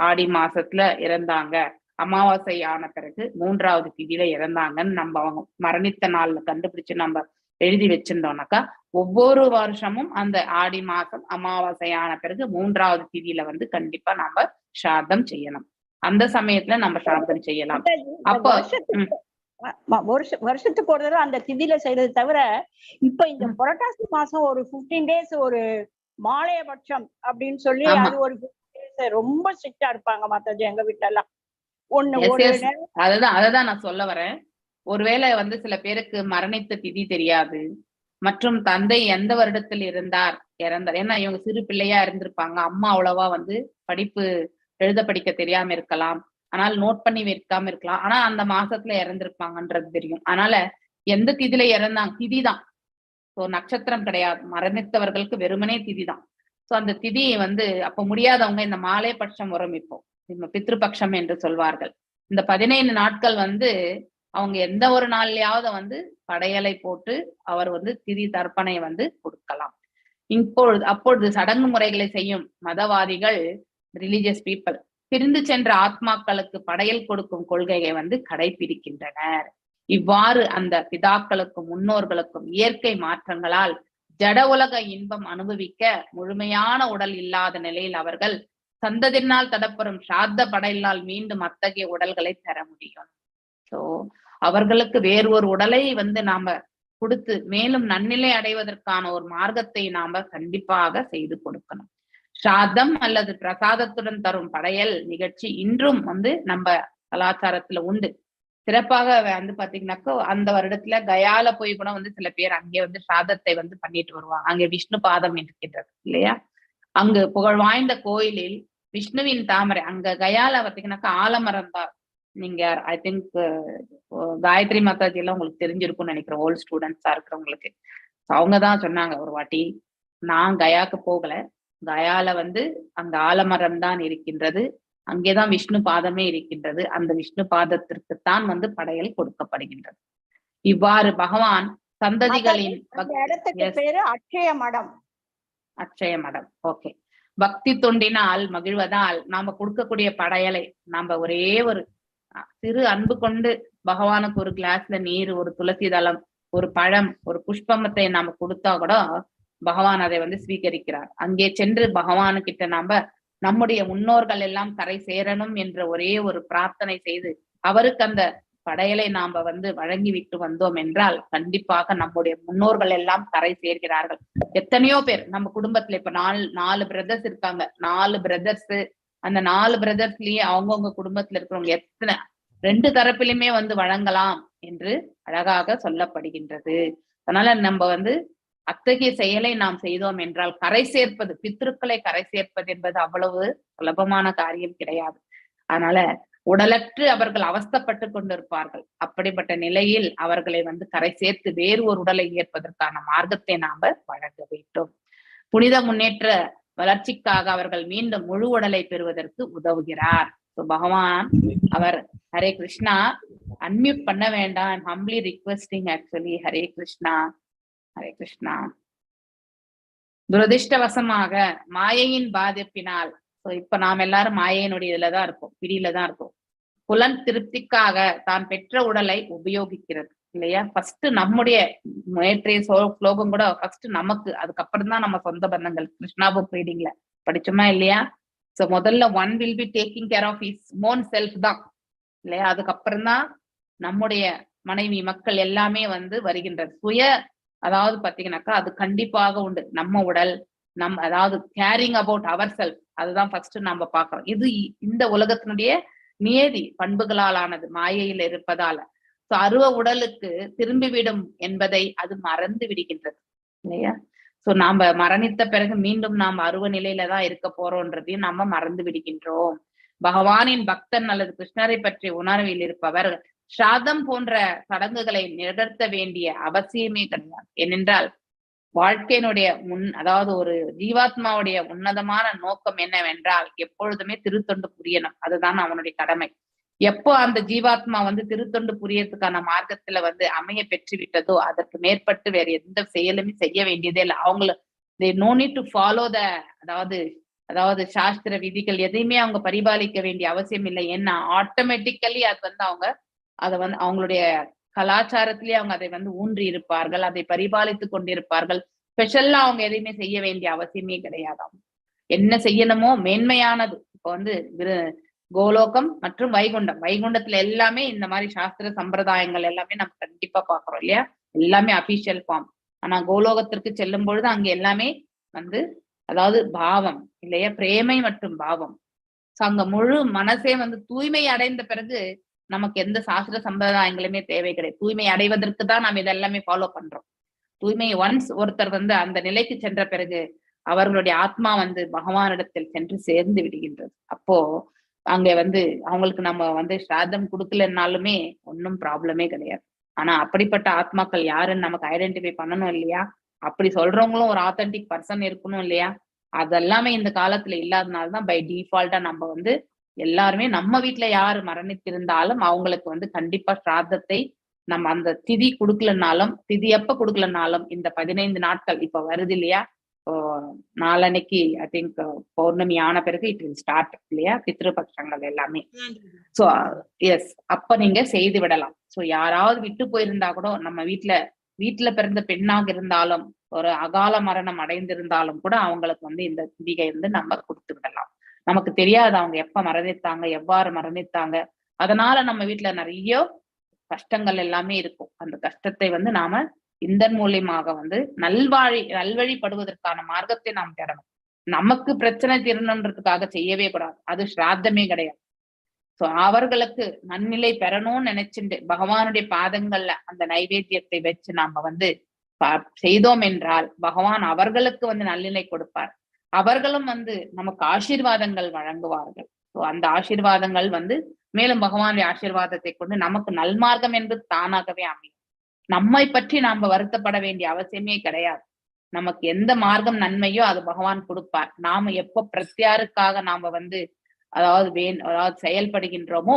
ஆடி மாசத்துல இறந்தாங்க அமாவாசை ஆன பிறகு 3வது திதியில இறந்தாங்கன்னு நம்ம அவங்க மரணித்த நாள்ல கண்டுபிடிச்சு நம்ம எழுதி வச்சிருந்தோம்னாக்கா ஒவ்வொரு வருஷமும் அந்த ஆடி மாசம் அமாவாசை ஆன பிறகு 3வது திதியில வந்து கண்டிப்பா நம்ம ஸ்ராத்தம் செய்யணும். அந்த சமயத்துல நம்ம ஸ்ராத்தம் செய்யலாம். அப்போ
வருஷத்துக்கு ஒரு தடவை அந்த திதியில செய்யறது தவிர இப்ப இந்த புரட்டாசி மாசம் ஒரு 15 days ஒரு மாலையபட்சம் அப்படின்னு சொல்லி அது ஒரு 15 days ரொம்ப ஸ்ட்ரிக்டா இருப்பாங்க மாதாஜி எங்க வீட்டுல எல்லாம்.
அததான் நான் சொல்ல வரேன். ஒருவேளை வந்து சில பேருக்கு மரணித்த திதி தெரியாது மற்றும் தந்தை எந்த வருடத்தில் இறந்தார். ஏன்னா இவங்க சிறு பிள்ளையா இருந்திருப்பாங்க. அம்மா அவ்வளவா வந்து படிப்பு எழுத படிக்க தெரியாம இருக்கலாம். ஆனால் நோட் பண்ணி வைக்காம இருக்கலாம். ஆனா அந்த மாசத்துல இறந்திருப்பாங்கன்றது தெரியும். அதனால எந்த திதியில இறந்தாங்க திதிதான். சோ நட்சத்திரம் கிடையாது. மரணித்தவர்களுக்கு வெறுமனே திதிதான். சோ அந்த திதி வந்து அப்ப முடியாதவங்க இந்த மாலை பட்சம் வரும். இப்போ பித்ருபக்ஷம் என்று சொல்வார்கள். இந்த 15 நாட்கள் வந்து அவங்க எந்த ஒரு நாள்லயாவது வந்து படையலை போட்டு அவர் வந்து திதி தர்ப்பணை வந்து கொடுக்கலாம். அப்பொழுது சடங்கு முறைகளை செய்யும் மதவாதிகள், ரிலீஜியஸ் பீப்புள் பிரிந்து சென்ற ஆத்மாக்களுக்கு படையல் கொடுக்கும் கொள்கையை வந்து கடைபிடிக்கின்றனர். இவ்வாறு அந்த பிதாக்களுக்கும் முன்னோர்களுக்கும் இயற்கை மாற்றங்களால் ஜட உலக இன்பம் அனுபவிக்க முழுமையான உடல் இல்லாத நிலையில் அவர்கள் சந்ததியினால் தடப்பெறும் சாத்த படையினால் மீண்டும் அத்தகைய உடல்களை பெற முடியும். சோ அவர்களுக்கு வேறு ஒரு உடலை வந்து நாம கொடுத்து மேலும் நன்னிலை அடைவதற்கான ஒரு மார்க்கத்தை நாம கண்டிப்பாக செய்து கொடுக்கணும். சாதம் அல்லது பிரசாதத்துடன் தரும் படையல் நிகழ்ச்சி இன்றும் வந்து நம்ம கலாச்சாரத்துல உண்டு. சிறப்பாக வந்து பாத்தீங்கன்னாக்கா அந்த வருடத்துல கயால போய் கூட வந்து சில பேர் அங்கே வந்து சாதத்தை வந்து பண்ணிட்டு வருவாங்க. அங்கே விஷ்ணு பாதம் இருக்கின்றது இல்லையா? அங்கு புகழ் வாய்ந்த கோயிலில் விஷ்ணுவின் தாமரை அங்க கயால பாத்தீங்கன்னாக்கா ஆலமரம் தான். நீங்க ஐ திங்க் காயத்ரி மாதாஜி எல்லாம் உங்களுக்கு தெரிஞ்சிருக்கும்னு நினைக்கிறேன், ஓல்டு ஸ்டூடெண்ட்ஸா இருக்கிறவங்களுக்கு. அவங்கதான் சொன்னாங்க ஒரு வாட்டி, நான் கயாக்கு போகல, கயால வந்து அந்த ஆலமரம் தான் இருக்கின்றது, அங்கேதான் விஷ்ணு பாதமே இருக்கின்றது, அந்த விஷ்ணு பாதத்திற்குத்தான் வந்து படையல் கொடுக்கப்படுகின்றது. இவ்வாறு பகவான் சந்ததிகளின்
பேரு அட்சய மடம்.
அட்சய மடம். ஓகே. பக்தி தொண்டினால் மகிழ்வதால் நாம கொடுக்கக்கூடிய படையலை நாம ஒரே ஒரு சிறு அன்பு கொண்டு பகவானுக்கு ஒரு கிளாஸ்ல நீர், ஒரு துளசி தளம், ஒரு பழம், ஒரு புஷ்பமத்தை நாம கொடுத்தா கூட பகவான் அதை வந்து ஸ்வீகரிக்கிறார். அங்கே சென்று பகவானுக்கிட்ட நாம நம்முடைய முன்னோர்கள் எல்லாம் கரை சேரணும் என்ற ஒரே ஒரு பிரார்த்தனை செய்து அவருக்கு அந்த படையலை நாம வந்து வழங்கி விட்டு வந்தோம் என்றால் கண்டிப்பாக நம்முடைய முன்னோர்கள் எல்லாம் கரை சேர்கிறார்கள். எத்தனையோ பேர் நம்ம குடும்பத்துல இப்ப நாலு பிரதர்ஸ் இருக்காங்க. 4 பிரதர்ஸ், அந்த 4 பிரதர்ஸ்லயே அவங்கவுங்க குடும்பத்துல இருக்கிறவங்க எத்தனை 2 தரப்பிலுமே வந்து வழங்கலாம் என்று அழகாக சொல்லப்படுகின்றது. அதனால நம்ம வந்து அத்தகைய செயலை நாம் செய்தோம் என்றால் கரை சேர்ப்பது, பித்ருக்களை கரை சேர்ப்பது என்பது அவ்வளவு சுலபமான காரியம் கிடையாது. அதனால உடலற்று அவர்கள் அவஸ்தப்பட்டு கொண்டிருப்பார்கள். அப்படிப்பட்ட நிலையில் அவர்களை வந்து கரை சேர்த்து வேறு ஒரு உடலை ஏற்பதற்கான மார்க்கத்தை நாம வழங்க வேண்டும். புனித முன்னேற்ற வளர்ச்சிக்காக அவர்கள் மீண்டும் முழு உடலை பெறுவதற்கு உதவுகிறார். பகவான் அவர் ஹரே கிருஷ்ணா அன்மியூட் பண்ண வேண்டாம். Humbly requesting actually. Hare Krishna, Hare Krishna. துரதிருஷ்டவசமாக மாயையின் பாதிப்பினால் இப்ப நாம் எல்லாரும் மாயையினுடைய இதுலதான் இருக்கோம், பிடியில தான் இருக்கோம். புலன் திருப்திக்காக தான் பெற்ற உடலை உபயோகிக்கிறது இல்லையா? ஃபர்ஸ்ட் நம்முடைய நேற்றைய ஸ்லோகம் கூட ஃபர்ஸ்ட் நமக்கு, அதுக்கப்புறம் தான் நம்ம சொந்த பந்தங்கள். கிருஷ்ணா புக் ரீடிங்ல படிச்சோமா இல்லையா? சோ முதல்ல one will be taking care of his own self தான் இல்லையா? அதுக்கப்புறம் தான் நம்முடைய மனைவி மக்கள் எல்லாமே வந்து வருகின்றது. அதாவது பாத்தீங்கன்னாக்கா அது கண்டிப்பாக உண்டு. நம்ம உடல் அதாவது கேரிங் அபவுட் அவர் செல்ஃப், அதுதான் ஃபர்ஸ்ட் நம்ம பாக்குறோம். இது இந்த உலகத்தினுடைய நியதி பண்புகளால் ஆனது, மாயையில இருப்பதால. சோ அருவ உடலுக்கு திரும்பிவிடும் என்பதை அது மறந்து விடுகின்றது இல்லையா? சோ நாம மரணித்த பிறகு மீண்டும் நாம் அருவ நிலையில தான் இருக்க போறோம்ன்றதையும் நாம மறந்து விடுகின்றோம். பகவானின் பக்தன் அல்லது கிருஷ்ணரை பற்றிய உணர்வில் இருப்பவர் ஸ்ராதம் போன்ற சடங்குகளை நிகழ்த்த வேண்டிய அவசியமே கிடையாது. ஏனென்றால் வாழ்க்கையினுடைய அதாவது ஒரு ஜீவாத்மாவுடைய உன்னதமான நோக்கம் என்னவென்றால் எப்பொழுதுமே திருத்தொண்டு புரியணும். அதுதான் அவனுடைய கடமை. எப்போ அந்த ஜீவாத்மா வந்து திருத்தொண்டு புரியறதுக்கான மார்க்கத்துல வந்து அமைய பெற்று விட்டதோ அதற்கு மேற்பட்டு வேற எந்த செயலுமே செய்ய வேண்டியதே இல்லை. அவங்களுக்கு they no need to follow the, அதாவது அதாவது சாஸ்திர விதிகள் எதையுமே அவங்க பரிபாலிக்க வேண்டிய அவசியம் இல்லை. ஏன்னா ஆட்டோமேட்டிக்கலி அது வந்து அவங்க அதை வந்து அவங்களுடைய கலாச்சாரத்திலேயே அவங்க அதை வந்து ஊன்றி இருப்பார்கள், அதை பரிபாலித்து கொண்டிருப்பார்கள். ஸ்பெஷல்லா அவங்க எதையுமே செய்ய வேண்டிய அவசியமே கிடையாது. என்ன செய்யணுமோ மேன்மையானது. இப்ப வந்து கோலோகம் மற்றும் வைகுண்டம், வைகுண்டத்துல எல்லாமே இந்த மாதிரி சாஸ்திர சம்பிரதாயங்கள் எல்லாமே நம்ம கண்டிப்பா பாக்குறோம் இல்லையா, எல்லாமே அபிஷியல் ஃபார்ம். ஆனா கோலோகத்திற்கு செல்லும் பொழுது அங்க எல்லாமே வந்து அதாவது பாவம் இல்லையா, பிரேமை மற்றும் பாவம். அங்க முழு மனசே வந்து தூய்மை அடைந்த பிறகு நமக்கு எந்த சாஸ்திர சம்பிரதாயங்களுமே தேவை கிடையாது. தூய்மை அடைவதற்கு தான் நாம் இதெல்லாமே ஃபாலோ பண்றோம். தூய்மை ஒன்ஸ் ஒருத்தர் வந்து அந்த நிலைக்கு சென்ற பிறகு அவர்களுடைய ஆத்மா வந்து பகவானிடத்தில் சென்று சேர்ந்து விடுகின்றது. அப்போ அங்க வந்து அவங்களுக்கு நம்ம வந்து ஸ்ராத்தம் கொடுக்கலன்னாலுமே ஒன்னும் ப்ராப்ளமே கிடையாது. ஆனா அப்படிப்பட்ட ஆத்மாக்கள் யாருன்னு நமக்கு ஐடென்டிஃபை பண்ணணும் இல்லையா, அப்படி சொல்றவங்களும் ஒரு ஆத்தென்டிக் பர்சன் இருக்கணும் இல்லையா. அதெல்லாமே இந்த காலத்துல இல்லாதனால்தான் பை டிஃபால்ட்டா நம்ம வந்து எல்லாருமே நம்ம வீட்டுல யாரு மரணித்திருந்தாலும் அவங்களுக்கு வந்து கண்டிப்பா ஸ்ராத்தத்தை நம்ம அந்த திதி கொடுக்கலனாலும், திதி எப்ப கொடுக்கலனாலும் இந்த 15 நாட்கள் இப்ப வருது இல்லையா, நாளன்னைக்கு ஐ திங்க் பௌர்ணமி ஆன பிறகு இட் வில் ஸ்டார்ட் இல்லையா பித்ருபக்ஷங்கள் எல்லாமே. சோ எஸ், அப்ப நீங்க செய்து விடலாம். சோ யாராவது விட்டு போயிருந்தா கூட நம்ம வீட்டுல பிறந்த பெண்ணாக இருந்தாலும் ஒரு அகால மரணம் அடைந்திருந்தாலும் கூட அவங்களுக்கு வந்து இந்த திதிகை வந்து நம்ம கொடுத்து விடலாம். நமக்கு தெரியாது அவங்க எப்ப மரணித்தாங்க, எவ்வாறு மரணித்தாங்க. அதனால நம்ம வீட்டுல நிறைய கஷ்டங்கள் எல்லாமே இருக்கும். அந்த கஷ்டத்தை வந்து நாம இதன் மூலியமாக வந்து நல்வழிப்படுவதற்கான மார்க்கத்தை நாம் தேடணும். நமக்கு பிரச்சனை தீரணுன்றதுக்காக செய்யவே கூடாது, அது ஸ்ராத்தமே கிடையாது. சோ அவர்களுக்கு நன்னிலை பெறணும்னு நினைச்சுட்டு பகவானுடைய பாதங்கள்ல அந்த நைவேத்தியத்தை வச்சு நாம வந்து செய்தோம் என்றால் பகவான் அவர்களுக்கு வந்து நல்நிலை கொடுப்பார். அவர்களும் வந்து நமக்கு ஆசீர்வாதங்கள் வழங்குவார்கள். சோ அந்த ஆசீர்வாதங்கள் வந்து மேலும் பகவானுடைய ஆசீர்வாதத்தை கொண்டு நமக்கு நல்மார்க்கம் என்று தானாகவே அமையும். நம்மை பற்றி நாம வருத்தப்பட வேண்டிய அவசியமே கிடையாது. நமக்கு எந்த மார்க்கம் நன்மையோ அது பகவான் கொடுப்பார். நாம எப்ப பிரத்யாருக்காக நாம வந்து அதாவது செயல்படுகின்றோமோ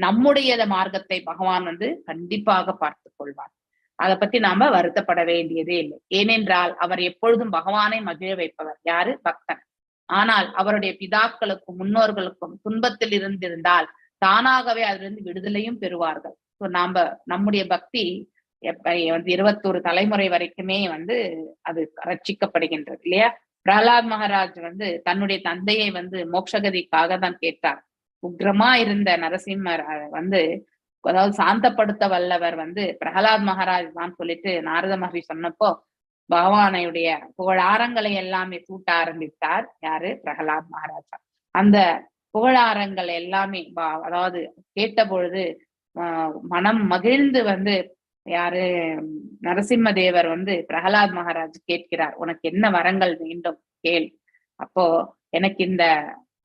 நம்முடைய மார்க்கத்தை பகவான் வந்து கண்டிப்பாக பார்த்து கொள்வார். அதை பத்தி நாம வருத்தப்பட வேண்டியதே இல்லை. ஏனென்றால் அவர் எப்பொழுதும் பகவானை மகிழ வைப்பவர் யாரு, பக்தன். ஆனால் அவருடைய பிதாக்களுக்கும் முன்னோர்களுக்கும் துன்பத்தில் இருந்திருந்தால் தானாகவே அதிலிருந்து விடுதலையும் பெறுவார்கள். ஸோ நம்முடைய பக்தி வந்து 21 தலைமுறை வரைக்குமே வந்து அது ரட்சிக்கப்படுகின்றது இல்லையா. பிரகலாத் மகாராஜ் வந்து தன்னுடைய தந்தையை வந்து மோட்சகதிக்காக தான் கேட்டார். உக்ரமா இருந்த நரசிம்மர் வந்து அதாவது சாந்தப்படுத்த வல்லவர் வந்து பிரகலாத் மகாராஜ் தான் சொல்லிட்டு நாரத மகரிஷி சொன்னப்போ பகவானுடைய புகழாரங்களை எல்லாமே சூட்ட ஆரம்பித்தார் யாரு, பிரகலாத் மகாராஜா. அந்த புகழாரங்கள் எல்லாமே அதாவது கேட்ட பொழுது மனம் மகிழ்ந்து வந்து யாரு நரசிம்ம தேவர் வந்து பிரகலாத் மகாராஜ் கேட்கிறார், உனக்கு என்ன வரங்கள் வேண்டும் கேள். அப்போ எனக்கு இந்த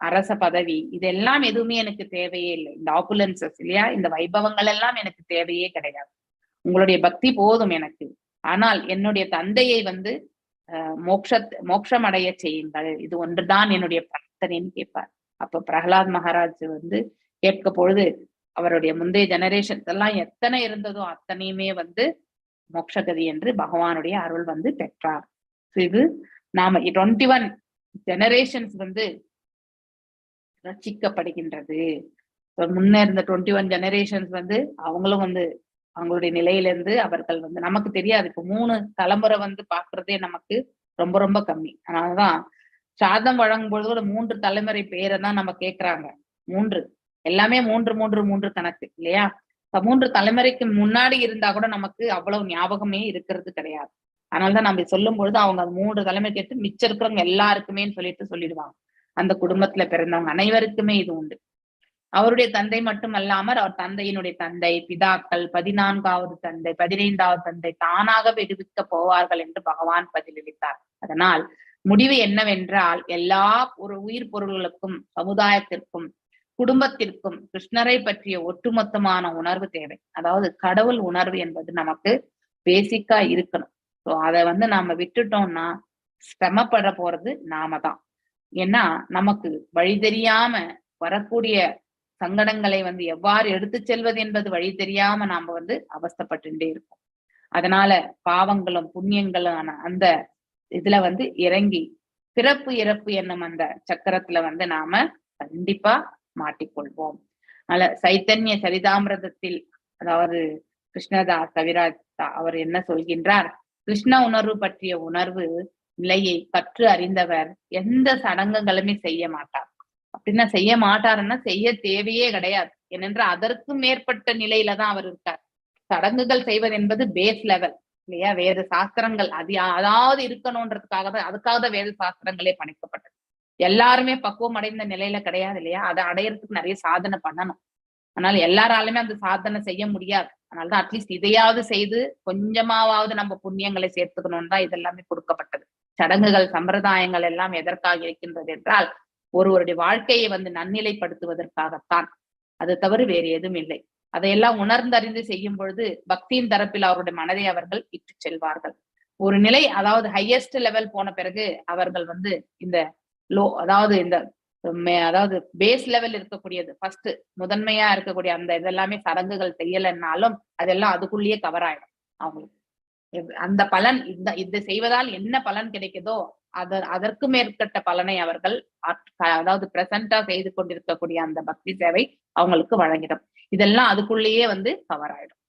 அரச பதவி இதெல்லாம் எதுவுமே எனக்கு தேவையே இல்லை, இந்த ஆப்புலன்சஸ் இல்லையா, இந்த வைபவங்கள் எல்லாம் எனக்கு தேவையே கிடையாது, உங்களுடைய பக்தி போதும் எனக்கு. ஆனால் என்னுடைய தந்தையை வந்து மோட்சம் அடைய செய்யுங்கள், இது ஒன்றுதான் என்னுடைய பிரார்த்தனைன்னு கேட்பார். அப்ப பிரகலாத் மகாராஜ் வந்து கேட்க பொழுது அவருடைய முந்தைய ஜெனரேஷன்ஸ் எல்லாம் எத்தனை இருந்ததோ அத்தனையுமே வந்து மோட்சகதி என்று பகவானுடைய அருள் வந்து பெற்றார். இது நாம 21 ஜெனரேஷன்ஸ் வந்து ரட்சிக்கப்படுகின்றது. முன்ன இருந்த 21 ஜெனரேஷன்ஸ் வந்து அவங்களும் வந்து அவங்களுடைய நிலையிலிருந்து அவர்கள் வந்து நமக்கு தெரியாது. இப்ப 3 தலைமுறை வந்து பாக்குறதே நமக்கு ரொம்ப ரொம்ப கம்மி. அதனாலதான் சாதம் வழங்கும் பொழுது கூட 3 தலைமுறை பேரை தான் நம்ம கேட்கிறாங்க. 3 எல்லாமே 3 கணக்கு இல்லையா. 3 தலைமுறைக்கு முன்னாடி இருந்தா கூட நமக்கு அவ்வளவு ஞாபகமே இருக்கிறது கிடையாது. அதனாலதான் நம்ம சொல்லும் பொழுது அவங்க 3 தலைமுறை கேட்டு மிச்சம் இருக்கிறவங்க எல்லாருக்குமே சொல்லிடுவாங்க. அந்த குடும்பத்துல பிறந்தவங்க அனைவருக்குமே இது உண்டு. அவருடைய தந்தை மட்டும் அல்லாமல் அவர் தந்தையினுடைய தந்தை, பிதாக்கள், 14வது தந்தை, 15வது தந்தை தானாக விடுவிக்க போவார்கள் என்று பகவான் பதிலளித்தார். அதனால் முடிவு என்னவென்றால் எல்லா உயிர் பொருள்களுக்கும், சமுதாயத்திற்கும், குடும்பத்திற்கும் கிருஷ்ணரை பற்றிய ஒட்டுமொத்தமான உணர்வு தேவை. அதாவது கடவுள் உணர்வு என்பது நமக்கு பேசிக்கா இருக்கணும். ஸோ அதை வந்து நாம விட்டுட்டோம்னா சிரமப்பட போறது நாம தான். ஏன்னா நமக்கு வழி தெரியாம வரக்கூடிய சங்கடங்களை வந்து எவ்வாறு எடுத்து செல்வது என்பது வழி தெரியாம நாம வந்து அவஸ்தைப்பட்டுட்டே இருக்கோம். அதனால பாவங்களும் புண்ணியங்களும் அந்த இதுல வந்து இறங்கி பிறப்பு இறப்பு என்னும் அந்த சக்கரத்துல வந்து நாம கண்டிப்பா மாட்டிக்கொள்வோம். அதனால சைத்தன்ய சரிதாமிரதத்தில் அதாவது கிருஷ்ணதாஸ் கவிராஜ் அவர் என்ன சொல்கின்றார், கிருஷ்ண உணர்வு பற்றிய உணர்வு நிலையை கற்று அறிந்தவர் எந்த சடங்குகளுமே செய்ய மாட்டார். அப்படின்னா செய்ய மாட்டாருன்னா செய்ய தேவையே கிடையாது. ஏனென்றால் அதற்கு மேற்பட்ட நிலையில தான் அவர் இருக்கார். சடங்குகள் செய்வது என்பது பேஸ் லெவல் இல்லையா? வேத சாஸ்திரங்கள் அதாவது இருக்கணும்ன்றதுக்காக தான், அதுக்காக தான் வேத சாஸ்திரங்களே படைக்கப்பட்டது. எல்லாருமே பக்குவம் அடைந்த நிலையில கிடையாது இல்லையா? அதை அடையறதுக்கு நிறைய சாதனை பண்ணணும். அதனால எல்லாராலுமே அந்த சாதனை செய்ய முடியாது. அதனாலதான் அட்லீஸ்ட் இதையாவது செய்து கொஞ்சமாவது நம்ம புண்ணியங்களை சேர்த்துக்கணும்னு தான் இதெல்லாமே கொடுக்கப்பட்டது. சடங்குகள் சம்பிரதாயங்கள் எல்லாம் எதற்காக இருக்கின்றது என்றால் ஒருவருடைய வாழ்க்கையை வந்து நன்னிலைப்படுத்துவதற்காகத்தான். அது தவிர வேறு எதுவும் இல்லை. அதையெல்லாம் உணர்ந்தறிந்து செய்யும் பொழுது பக்தியின் தரப்பில் அவருடைய மனதை அவர்கள் இட்டு செல்வார்கள். ஒரு நிலை அதாவது ஹையஸ்ட் லெவல் போன பிறகு அவர்கள் வந்து இந்த அதாவது இந்த அதாவது பேஸ் லெவல் இருக்கக்கூடியது ஃபர்ஸ்ட் முதன்மையா இருக்கக்கூடிய அந்த இதெல்லாமே சடங்குகள் செய்யலைன்னாலும் அதெல்லாம் அதுக்குள்ளேயே கவர் ஆயிடும். அவங்களுக்கு அந்த பலன் இது செய்வதால் என்ன பலன் கிடைக்குதோ அதற்கு மேற்பட்ட பலனை அவர்கள் அதாவது பிரசண்டா செய்து கொண்டிருக்கக்கூடிய அந்த பக்தி சேவை அவங்களுக்கு வழங்கிடும். இதெல்லாம் அதுக்குள்ளேயே வந்து கவர் ஆயிடும்.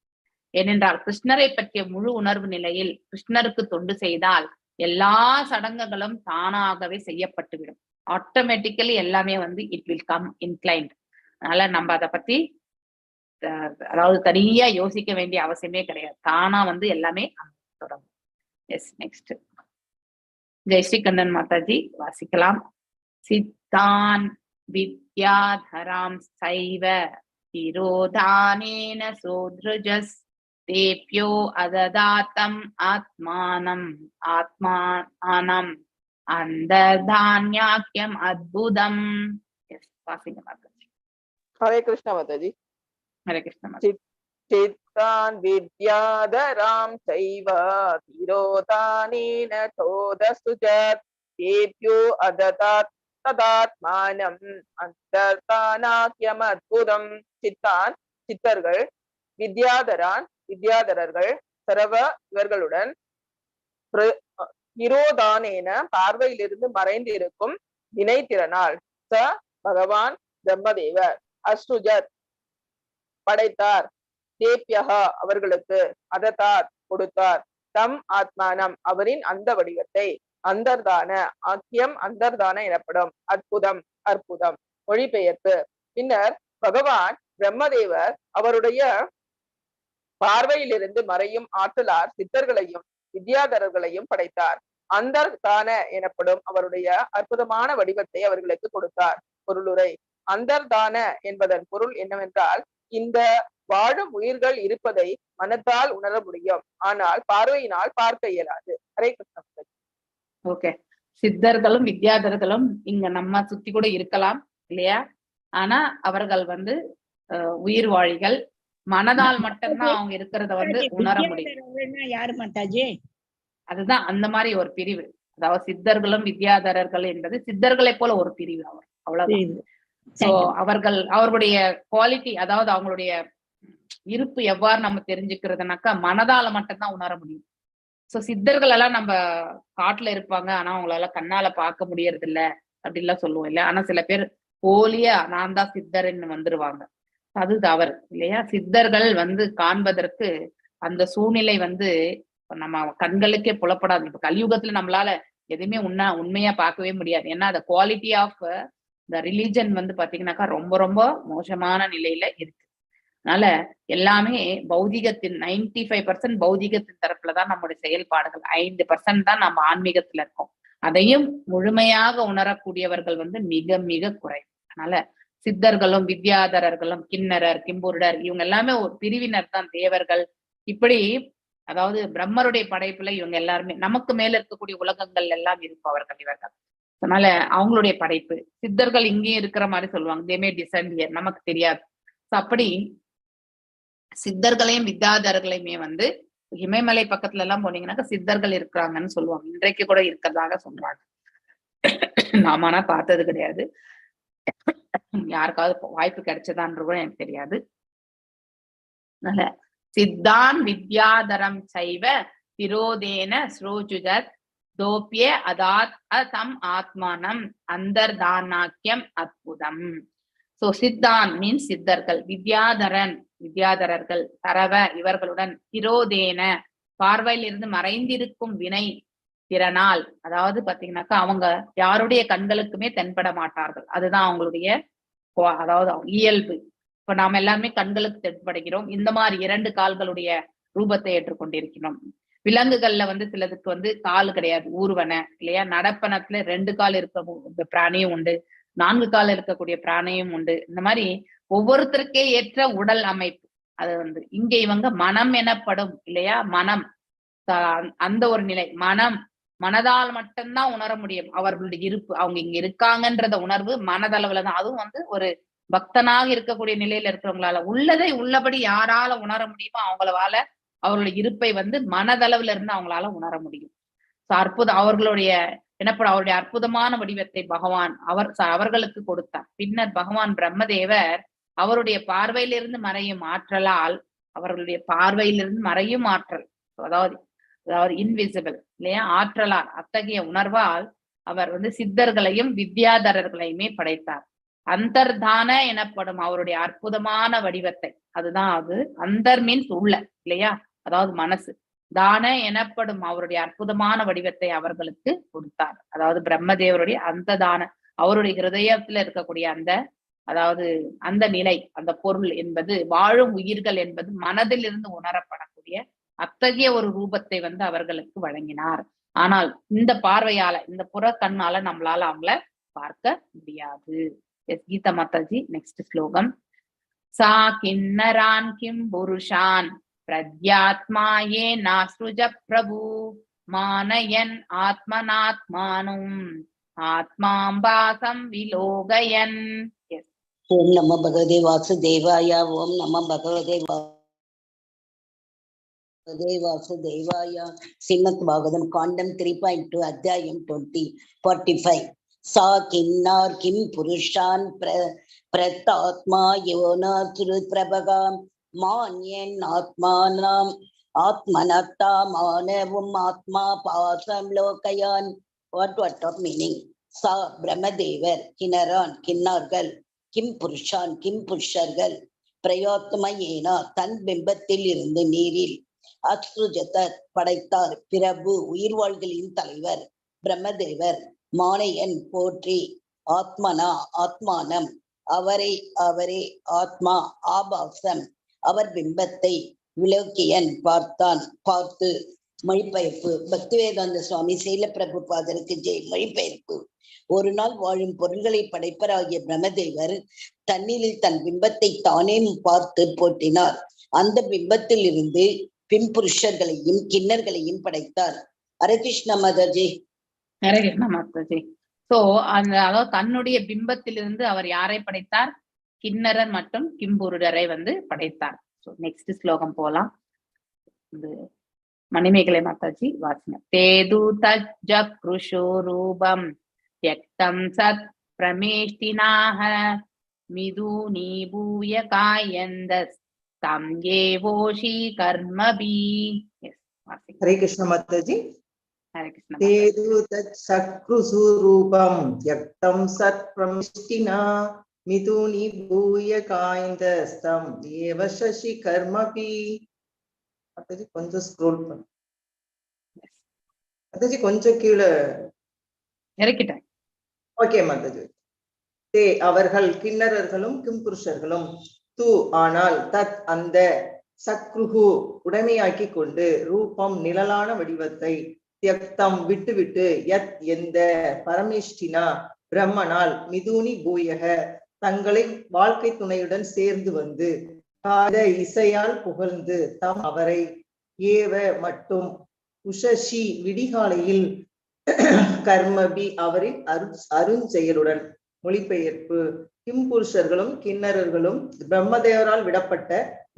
ஏனென்றால் கிருஷ்ணரை பற்றிய முழு உணர்வு நிலையில் கிருஷ்ணருக்கு தொண்டு செய்தால் எல்லா சடங்குகளும் தானாகவே செய்யப்பட்டுவிடும். ஆட்டோமேட்டிக்கலி எல்லாமே வந்து இட் வில் கம் இன்க்ளைன்ட். அதனால நம்ம அதை பத்தி அதாவது தனியா யோசிக்க வேண்டிய அவசியமே கிடையாது. தானா வந்து எல்லாமே தொடங்கும். எஸ், நெக்ஸ்ட் ஜெயஸ்ரீ கண்ணன் மாதாஜி வாசிக்கலாம். சித்தான் வித்யாதராம் சைவ திரோதானேன சோத்ருஜஸ் தேப்யோ அததாத்தம் ஆத்மானம் ஆத்மானம் அந்தர்தான்யாக்கியம் அத்புதம். எஸ், வாசிங்க மாதாஜி.
ஹரே கிருஷ்ணா மாதாஜி.
ஹரே கிருஷ்ண மாதாஜி.
சித்தான் வித்யாதராம் சைவ திரோதானேன சோதசுஜத் தேப்யோ அததாத் ததாத்மானம் அந்தர்தானாக்கியம் அத்புதம். சித்தான் சித்தர்கள், வித்யாதரர்கள் சரவ இவர்களுடன் திரோதானேன பார்வையிலிருந்து மறைந்து இருக்கும் வினைத்திறனால் ச பகவான் பிரம்மதேவர் அஸ்ருஜத் படைத்தார், தேப்யஹா அவர்களுக்கு, அததாத் கொடுத்தார், தம் ஆத்மானம் அவரின் அந்த வடிவத்தை, அந்தர்தான ஆக்கியம் அந்தர்தான எனப்படும், அற்புதம் அற்புதம் மொழிபெயர்ப்பு. பின்னர் பகவான் பிரம்மதேவர் அவருடைய பார்வையிலிருந்து மறையும் ஆற்றலார் சித்தர்களையும் வித்யாதரர்களையும் படைத்தார். அந்தர்தான எனப்படும் அவருடைய அற்புதமான வடிவத்தை அவர்களுக்கு கொடுத்தார். பொருளுரை. அந்தர்தான என்பதன் பொருள் என்னவென்றால் இந்த வாழும் உயிர்கள் இருப்பதை மனத்தால் உணர முடியும், ஆனால் பார்வையினால் பார்க்க இயலாது. ஹரே கிருஷ்ணா.
ஓகே, சித்தர்களும் வித்யாதர்களும் இங்க நம்ம சுத்தி கூட இருக்கலாம் இல்லையா? ஆனா அவர்கள் வந்து உயிர் வாழிகள், மனதால் மட்டும்தான் அவங்க இருக்கிறத வந்து உணர முடியும்.
யாரு மாதாஜி?
அதுதான் அந்த மாதிரி ஒரு பிரிவு. அதாவது சித்தர்களும் வித்யாதரர்கள் என்பது சித்தர்களை போல ஒரு பிரிவு அவர், அவ்வளவுதான். சோ அவர்களுடைய குவாலிட்டி, அதாவது அவங்களுடைய இருப்பு எவ்வாறு நம்ம தெரிஞ்சுக்கிறதுனாக்கா மனதால மட்டும்தான் உணர முடியும். சோ சித்தர்கள் எல்லாம் நம்ம காட்டுல இருப்பாங்க, ஆனா அவங்களால கண்ணால பார்க்க முடியறது இல்ல அப்படின்லாம் சொல்லுவோம் இல்ல. ஆனா சில பேர் போலியா நான் தான் சித்தர்ன்னு வந்துருவாங்க. அது தவறு இல்லையா? சித்தர்கள் வந்து காண்பதற்கு அந்த சூழ்நிலை வந்து நம்ம கண்களுக்கே புலப்படாது. இப்ப கலியுகத்துல நம்மளால எதுவுமே உண்மையா பார்க்கவே முடியாது. ஏன்னா அந்த குவாலிட்டி ஆஃப் த ரிலிஜன் வந்து பாத்தீங்கன்னாக்கா ரொம்ப ரொம்ப மோசமான நிலையில இருக்கு. அதனால எல்லாமே பௌதிகத்தின் 95% பௌதிகத்தின் தரப்புலதான் நம்முடைய செயல்பாடுகள், 5% தான் நம்ம ஆன்மீகத்துல இருக்கோம். அதையும் முழுமையாக உணரக்கூடியவர்கள் வந்து மிக மிக குறை. அதனால சித்தர்களும் வித்யாதரர்களும் கிண்ணரர் கிம்புருடர் இவங்க எல்லாமே ஒரு பிரிவினர் தான். தேவர்கள் இப்படி, அதாவது பிரம்மருடைய படைப்புல இவங்க எல்லாருமே நமக்கு மேல இருக்கக்கூடிய உலகங்கள் எல்லாம் இருப்பவர்கள் இவர்கள். அதனால அவங்களுடைய படைப்பு. சித்தர்கள் இங்கேயும் இருக்கிற மாதிரி சொல்லுவாங்க, தேமே டிசெண்ட் ஹியர், நமக்கு தெரியாது. அப்படி சித்தர்களையும் வித்யாதரர்களையுமே வந்து இமயமலை பக்கத்துல எல்லாம் போனீங்கன்னாக்கா சித்தர்கள் இருக்கிறாங்கன்னு சொல்லுவாங்க. இன்றைக்கு கூட இருக்கிறதாக சொல்றாங்க. நாம பார்த்தது கிடையாது, யாருக்காவது வாய்ப்பு கிடைச்சதான்ற கூட எனக்கு தெரியாது. அதனால சித்தான் வித்யாதரம் சைவ திரோதேன ஸ்ரோஜுஜத் தோப்பிய அதாத் தம் ஆத்மானம் அந்தர்தானாக்கியம் அற்புதம். சோ சித்தான் மீன்ஸ் சித்தர்கள், வித்யாதரர்கள், தரவ இவர்களுடன், திரோதேன பார்வையில் இருந்து மறைந்திருக்கும் வினை திறனால், அதாவது பாத்தீங்கன்னாக்கா அவங்க யாருடைய கண்களுக்குமே தென்பட மாட்டார்கள். அதுதான் அவங்களுடைய அதாவது இயல்பு. இப்ப நாம எல்லாருமே கண்களுக்கு தென்படுகிறோம். இந்த மாதிரி 2 கால்களுடைய ரூபத்தை ஏற்றுக்கொண்டிருக்கிறோம். விலங்குகள்ல சிலதுக்கு கால் கிடையாது, ஊர்வன இல்லையா. நடப்பனத்துல 2 கால் இருக்க பிராணியும் உண்டு, 4 கால் இருக்கக்கூடிய பிராணியும் உண்டு. இந்த மாதிரி ஒவ்வொருத்தருக்கே ஏற்ற உடல் அமைப்பு. அது இங்க இவங்க மனம் எனப்படும் இல்லையா, மனம், அந்த ஒரு நிலை. மனதால் மட்டும்தான் உணர முடியும் அவர்களுடைய இருப்பு. அவங்க இங்க இருக்காங்கன்றத உணர்வு மனதளவுலதான். அதுவும் ஒரு பக்தனாக இருக்கக்கூடிய நிலையில இருக்கிறவங்களால உள்ளதை உள்ளபடி யாரால உணர முடியுமோ அவங்களால அவர்களுடைய இருப்பை மனதளவுல இருந்து அவங்களால உணர முடியும். அற்புதம். அவர்களுடைய அவருடைய அற்புதமான வடிவத்தை பகவான் அவர்களுக்கு கொடுத்தார். பின்னர் பகவான் பிரம்மதேவர் அவருடைய பார்வையிலிருந்து மறையும் ஆற்றலால், அவர்களுடைய பார்வையிலிருந்து மறையும் ஆற்றல், அதாவது இன்விசிபிள் இல்லையா, ஆற்றலால், அத்தகைய உணர்வால் அவர் சித்தர்களையும் வித்யாதரர்களையுமே படைத்தார். அந்தர்தான எனப்படும் அவருடைய அற்புதமான வடிவத்தை, அதுதான் அந்தர் மீன்ஸ் உள்ள இல்லையா, அதாவது மனசு. தான எனப்படும் அவருடைய அற்புதமான வடிவத்தை அவர்களுக்கு கொடுத்தார். அதாவது பிரம்மதேவருடைய அந்த தான, அவருடைய ஹிருதயத்துல இருக்கக்கூடிய அந்த நிலை, அந்த பொருள் என்பது, வாழும் உயிர்கள் என்பது மனதில் இருந்து உணரப்படக்கூடிய அத்தகைய ஒரு ரூபத்தை அவர்களுக்கு வழங்கினார். ஆனால் இந்த பார்வையால, இந்த புற கண்ணால நம்மளால அவங்கள பார்க்க முடியாது. கீதா மாதாஜி நெக்ஸ்ட் ஸ்லோகம். சா கிண்ணரான் கிம் புருஷான் பிரத்யாத்மாயே நாஸ்ருஜ பிரபு மானயன் ஆத்மனாத்மானும் ஆத்மாம்பாசம் விலோகயன்.
ஓம் நம பகவதே வாசுதேவாய. ஓம் நம பகவதே வாசுதேவாய. ஸ்ரீமத் பாகவதம் காண்டம் 3.2 அத்தியாயம் 20:45. சா கின்னார் கிம் புருஷான் பிரத்தாத்மா யோனாசுரு பிரபகாம் மான்யன் ஆத்மானாம் ஆத்மனத்தா மானவும் ஆத்மா பாசம் லோகயான். What of meaning? சா பிரம்மதேவர், கின்னார்கள், கிம் புருஷான் கிம் புருஷர்கள், பிரயோத்மயேனா தன் பிம்பத்தில் இருந்து நீரில், அஸ்ருஜத படைத்தார், பிரபு உயிர்வாழ்களின் தலைவர் பிரம்மதேவர், மானையன் போற்றி, ஆத்மனா ஆத்மானம் அவரே ஆத்மா, ஆபாசம் அவர் பிம்பத்தை, விலோக்கியன் பார்த்து. மொழிபெயர்ப்பு. பக்திவேதாந்த சுவாமி சீல பிரபுபாதருக்கு ஜெய். மொழிபெயர்ப்பு. ஒரு நாள் வாழும் பொருள்களை படைப்பராகிய பிரம்மதேவர் தண்ணீரில் தன் பிம்பத்தை தானே பார்த்து போற்றினார். அந்த பிம்பத்தில் இருந்து பின்புருஷர்களையும் கிண்ணர்களையும் படைத்தார். ஹரே கிருஷ்ண மாதாஜி.
ஹரே கிருஷ்ண மாதாஜி. சோ அதாவது தன்னுடைய பிம்பத்திலிருந்து அவர் யாரை படைத்தார்? கிண்ணரர் மற்றும் கிம்புருடரை படைத்தார். நெக்ஸ்ட் ஸ்லோகம் போலாம். மணிமேகலை மாதாஜி வாசன. தேது தஜ்ஜக்ருஷோ ரூபம் யக்தம் சத் பிரமேஷ்டினாஹ மிதுனி பூய காயந்தஸ் தம் ஏவோஷி கர்மபி.
ஹரே கிருஷ்ண மாதாஜி.
ஹரே கிருஷ்ண.
தேது தஜ்ஜக்ருஷோ ரூபம் யக்தம் சத் பிரமேஷ்டினா மிதுனி பூய காயந்தஸ் தம் ஏவஷி கர்மபி. மாதாஜி கொஞ்சம் ஸ்க்ரோல் பண்ணு. மாதாஜி கொஞ்சம் கீழே
இறக்கிட்டேன்.
ஓகே மாதாஜி. தே அவர்கள், கிண்ணறர்களும் கிம்புருஷர்களும், து ஆனால், தத் அந்த, சக்ருஹு உடைமையாக்கி கொண்டு, ரூபம் நிழலான வடிவத்தை, தியக்தம் விட்டுவிட்டு, யத் எந்த, பரமேஷ்டினா பிரம்மனால், மிதுனி பூயக தங்களை வாழ்க்கை துணையுடன் சேர்ந்து வந்து, இசையால் புகழ்ந்து, தம் அவரை, ஏவ மட்டும், உஷசி விடிகாலையில், கர்மபி அவரின் அருஞ்செயலுடன். மொழிபெயர்ப்பு. கிம்புருஷர்களும் கிண்ணறர்களும் பிரம்மதேவரால் விடப்பட்ட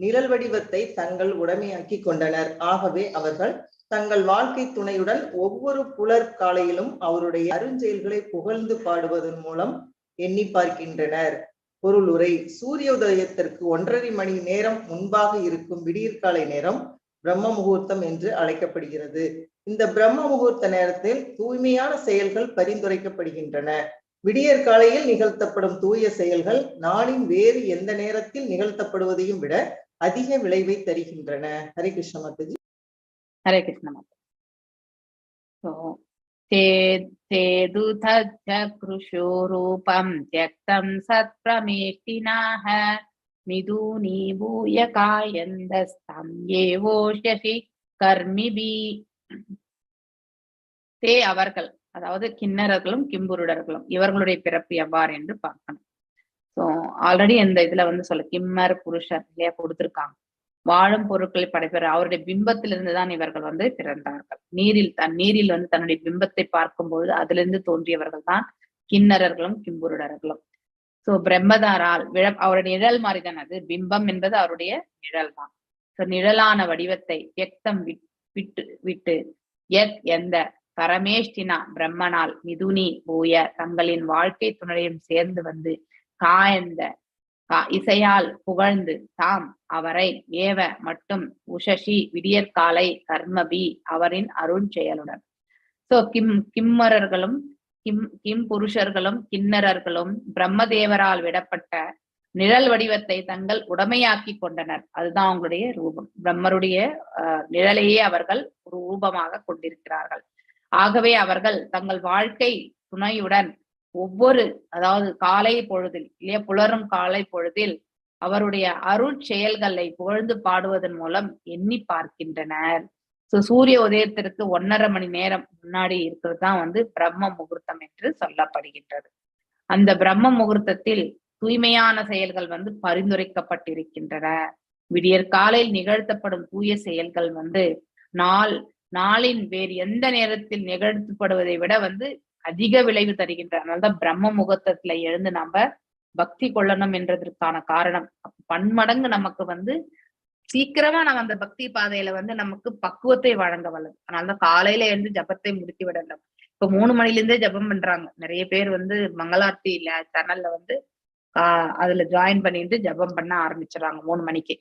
நிழல் வடிவத்தை தங்கள் உடைமையாக்கி கொண்டனர். ஆகவே அவர்கள் தங்கள் வாழ்க்கை துணையுடன் ஒவ்வொரு புலர் காலையிலும் அவருடைய அருஞ்செயல்களை புகழ்ந்து பாடுவதன் மூலம் எண்ணி பார்க்கின்றனர். பொருளுரை. சூரிய உதயத்திற்கு 1.5 மணி நேரம் முன்பாக இருக்கும் விடியற்காலை நேரம் பிரம்ம முகூர்த்தம் என்று அழைக்கப்படுகிறது. இந்த பிரம்ம முகூர்த்த நேரத்தில் தூய்மையான செயல்கள் பரிந்துரைக்கப்படுகின்றன. விடியற் காலையில் நிகழ்த்தப்படும் தூய செயல்கள் நாளின் வேறு எந்த நேரத்தில் நிகழ்த்தப்படுவதையும் விட அதிக விளைவை தருகின்றன. ஹரே கிருஷ்ண மாதாஜி.
ஹரே கிருஷ்ண மாதா. தேது தக்ருஷோ ரூபம் த்யக்தம் சத்ப்ரமேஷ்டினாஹ மிதுனி பூய காயந்தஸ்தம் ஏவோஷசி கர்மிபி. தே அவர்கள், அதாவது கிண்ணறர்களும் கிம்புருடர்களும், இவர்களுடைய பிறப்பு எவ்வாறு என்று பார்க்கணும். ஸோ ஆல்ரெடி இந்த இதுல வந்து சொல்ல கிம்மர் புருஷர் இல்லையா கொடுத்திருக்காங்க. வாழும் பொருட்களை படைப்பெற அவருடைய பிம்பத்திலிருந்து தான் இவர்கள் வந்து பிறந்தார்கள். நீரில் வந்து தன்னுடைய பிம்பத்தை பார்க்கும் பொழுது அதிலிருந்து தோன்றியவர்கள் தான் கிண்ணறர்களும் கிம்புருடர்களும். சோ பிரம்மதாரால் அவருடைய நிழல் மாதிரிதான் அது. பிம்பம் என்பது அவருடைய நிழல் தான். சோ நிழலான வடிவத்தை வியக்தம் விட்டு எந்த பரமேஷ்டினா பிரம்மனால் மிதுனி பூய தங்களின் வாழ்க்கை துணையும் சேர்ந்து வந்து காயந்த இசையால் புகழ்ந்து தாம் அவரை ஏவ மட்டும் உஷசி விடியற்காலை கர்மபி அவரின் அருண் செயலுடன். சோ கிம்மரர்களும் கிம் புருஷர்களும் கிண்ணறர்களும் பிரம்மதேவரால் விடப்பட்ட நிழல் வடிவத்தை தங்கள் உடமையாக்கி கொண்டனர். அதுதான் அவங்களுடைய ரூபம். பிரம்மருடைய நிழலையே அவர்கள் ஒரு ரூபமாக கொண்டிருக்கிறார்கள். ஆகவே அவர்கள் தங்கள் வாழ்க்கை துணையுடன் அதாவது காலை பொழுதில் இல்லையா புலரும் காலை பொழுதில் அவருடைய அருள் செயல்களை புகழ்ந்து பாடுவதன் மூலம் எண்ணி பார்க்கின்றனர். சூரிய உதயத்திற்கு 1.5 மணி நேரம் முன்னாடி இருக்கிறது தான் வந்து பிரம்ம முகூர்த்தம் என்று சொல்லப்படுகின்றது. அந்த பிரம்ம முகூர்த்தத்தில் தூய்மையான செயல்கள் வந்து பரிந்துரைக்கப்பட்டிருக்கின்றன. விடியற் காலையில் நிகழ்த்தப்படும் தூய செயல்கள் வந்து நாளின் வேறு எந்த நேரத்தில் நிகழ்த்தப்படுவதை விட வந்து அதிக விளைவு தருகின்ற. அதனால்தான் பிரம்ம முகூர்த்தத்துல எழுந்து நம்ம பக்தி கொள்ளணும் என்றதற்கான காரணம். பன்மடங்கு நமக்கு வந்து சீக்கிரமா நம்ம அந்த பக்தி பாதையில வந்து நமக்கு பக்குவத்தை வழங்க வல்லது. அதனாலதான் காலையில எழுந்து ஜபத்தை முடித்து விடலாம். இப்ப 3 மணில இருந்தே ஜபம் பண்றாங்க நிறைய பேர் வந்து. மங்களார்த்தி சேனல்ல வந்து அதுல ஜாயின் பண்ணிட்டு ஜபம் பண்ண ஆரம்பிச்சிடறாங்க 3 மணிக்கு.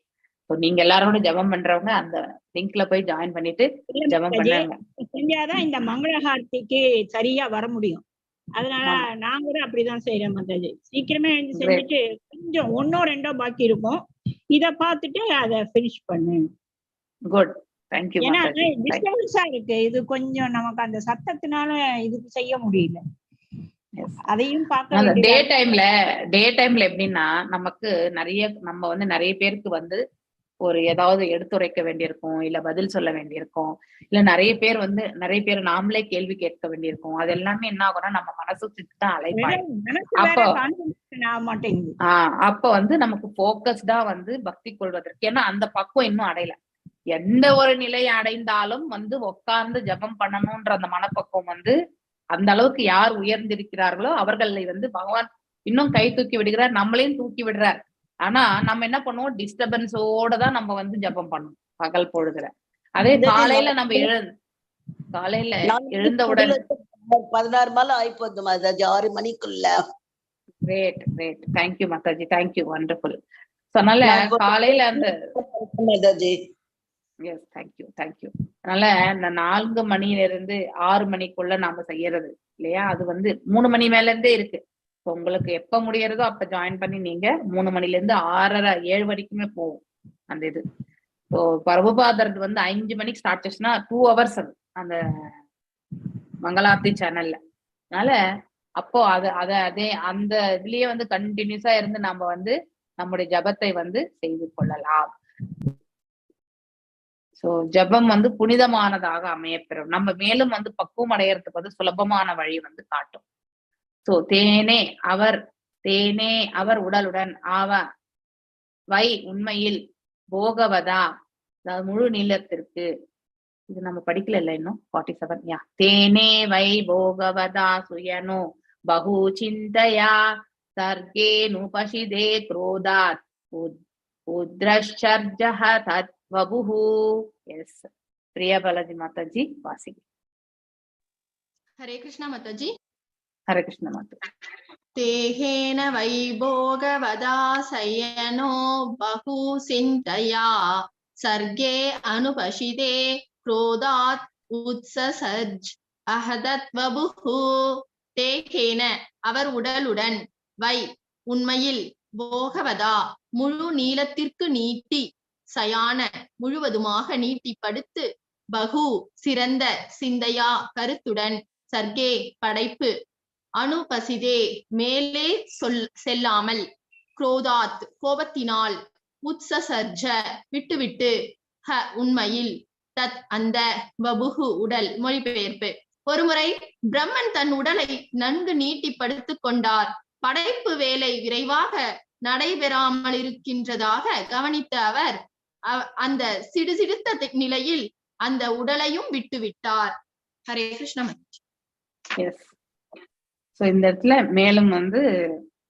நீங்க எல்லாரோட ஜபம் பண்றவங்க அந்த லிங்க்ல போய் ஜாயின் பண்ணிட்டு ஜபம் பண்ணாங்க.
செஞ்சாதான் இந்த மங்களஹாரத்திக்கு சரியா வர முடியும். அதனால நான் கூட அப்படிதான் செய்யறேன் மாதாஜி. சீக்கிரமே எழுந்து செஞ்சுட்டு கொஞ்சம் 1ஓ 2ஓ பாக்கி இருக்கும், இத பார்த்துட்டு அதை பினிஷ் பண்ணு.
Good, thank you.
ஏன்னா டிஸ்டர்பன்ஸா இருக்கு இது கொஞ்சம், நமக்கு அந்த சத்தத்தினால இதுக்கு செய்ய முடியல. அதையும் பார்க்க
டே டைம்ல எப்படின்னா நமக்கு நம்ம வந்து நிறைய பேருக்கு வந்து ஒரு ஏதாவது எடுத்துரைக்க வேண்டியிருக்கும், இல்ல பதில் சொல்ல வேண்டியிருக்கும், இல்ல நிறைய பேர் நாமளே கேள்வி கேட்க வேண்டியிருக்கும். அது எல்லாமே என்ன ஆகும்னா நம்ம மனசு தான் அலைப்பாயும். அப்ப வந்து நமக்கு போக்கஸ்டா வந்து பக்தி கொள்வதற்கு, ஏன்னா அந்த பக்குவம் இன்னும் அடையல. எந்த ஒரு நிலையை அடைந்தாலும் வந்து உட்கார்ந்து ஜபம் பண்ணணும்ன்ற அந்த மனப்பக்குவம் வந்து அந்த அளவுக்கு யார் உயர்ந்திருக்கிறார்களோ அவர்களை வந்து பகவான் இன்னும் கை தூக்கி விடுகிறார், நம்மளையும் தூக்கி விடுறார். ஆனா நம்ம என்ன பண்ணுவோம், டிஸ்டர்பன்ஸோட தான் நம்ம வந்து ஜபம் பண்ணுவோம் பகல் பொழுதுல. அதே காலையில நம்ம எழுந்தவுடன்
16 மாலை ஆயிப்போது மாதாஜி 6 மணிக்குள்ள.
Great, thank you Mataji, thank you, wonderful. அதனால காலையில அந்த எஸ் தேங்க்யூ. அதனால இந்த 4 மணில இருந்து 6 மணிக்குள்ள நாம செய்யறது இல்லையா, அது வந்து 3 மணி மேல இருந்தே இருக்கு. உங்களுக்கு எப்ப முடியறதோ அப்ப ஜாயின் பண்ணி நீங்க 3 மணில இருந்து 6:30 7 வரைக்குமே போகும் அந்த இது. ஸோ பிரபுபாதர் வந்து 5 மணிக்கு ஸ்டார்ட் ஆச்சுன்னா 2 hours அந்த மங்களார்த்தி சேனல்ல. அதனால அப்போ அதே அந்த இதுலயே வந்து கண்டினியூஸா இருந்து நம்ம வந்து நம்முடைய ஜபத்தை வந்து செய்து கொள்ளலாம். சோ ஜபம் வந்து புனிதமானதாக அமையப்பெறும். நம்ம மேலும் வந்து பக்குவம் அடையறதுக்கு வந்து சுலபமான வழி வந்து காட்டும். சோ தேனே அவர் உடலுடன் வை உண்மையில் போகவதா, அதாவது முழு நீளத்திற்கு. இது நம்ம படிக்கல இல்ல இன்னும் 47. தேனே வை போகவதா சுயனோ பகு சிந்தையா சர்கே நுபசிதே குரோதாத் உத்ரஷர்ஜஹ தத்வபுஹு. எஸ், பிரியா பாலாஜி மாதாஜி வாசிங்க.
ஹரே கிருஷ்ணா மாதாஜி.
ஹரே கிருஷ்ண மாதாஜி.
தேஹேன வைபோகவதா சயனோ பகு சிந்தயா சர்கே அனுபஷிதே क्रोधात् உத்சசர்ஜ் அஹதத்வபுஹு தேகேன அவர் உடலுடன் வை உண்மையில் போகவதா முழு நீளத்திற்கு நீட்டி சயான முழுவதுமாக நீட்டி படுத்து பகு சிறந்த சிந்தையா கருத்துடன் சர்க்கே படைப்பு அனுபசிதே மேலே செல்லாமல் குரோதாத் கோபத்தினால் உத்சசர்ஜ விட்டுவிட்டு ஹ உண்மையில் தத் அந்த வபுகு உடல் மொழிபெயர்ப்பு. ஒருமுறை பிரம்மன் தன் உடலை நன்கு நீட்டி படுத்துக் கொண்டார். படைப்பு வேலை விரைவாக நடைபெறாமல் இருக்கின்றதாக கவனித்த அவர் அந்த சிடுசிடுத்த நிலையில் அந்த உடலையும் விட்டுவிட்டார். ஹரே கிருஷ்ண.
இந்த இடத்துல மேலும்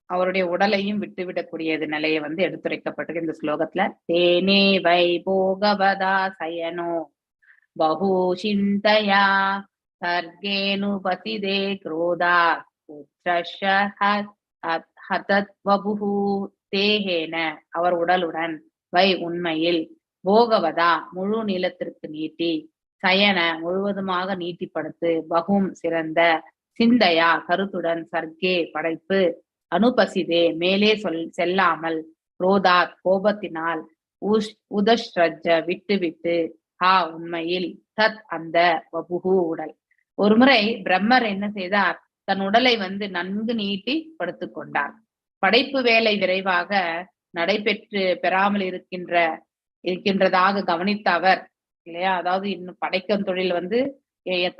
அவருடைய உடலையும் விட்டுவிடக்கூடியது நிலையை எடுத்துரைக்கப்பட்டிருக்கு இந்த ஸ்லோகத்துல. தேனே வை போகவதா சயனோ பஹு சிந்தயா சர்கேனு பசிதே குரோதா ஹதத்வபுஹு தேகேன அவர் உடலுடன் வை உண்மையில் போகவதா முழு நீளத்திற்கு நீட்டி சயன முழுவதுமாக நீட்டிப்படுத்து பகும் சிறந்த சிந்தையா கருத்துடன் சர்க்கே படைப்பு அனுபசிதே மேலே செல்லாமல் குரோதாத் கோபத்தினால் உதஸ்ரஜ விட்டு ஹா உண்மையில் தத் அந்த வபுகு உடல். ஒருமுறை பிரம்மர் என்ன செய்தார், தன் உடலை நன்கு நீட்டி படுத்து கொண்டார். படைப்பு வேலை விரைவாக நடைபெற்று பெறாமல் இருக்கின்றதாக கவனித்த அவர் இல்லையா, அதாவது இன்னும் படைக்கும் தொழில்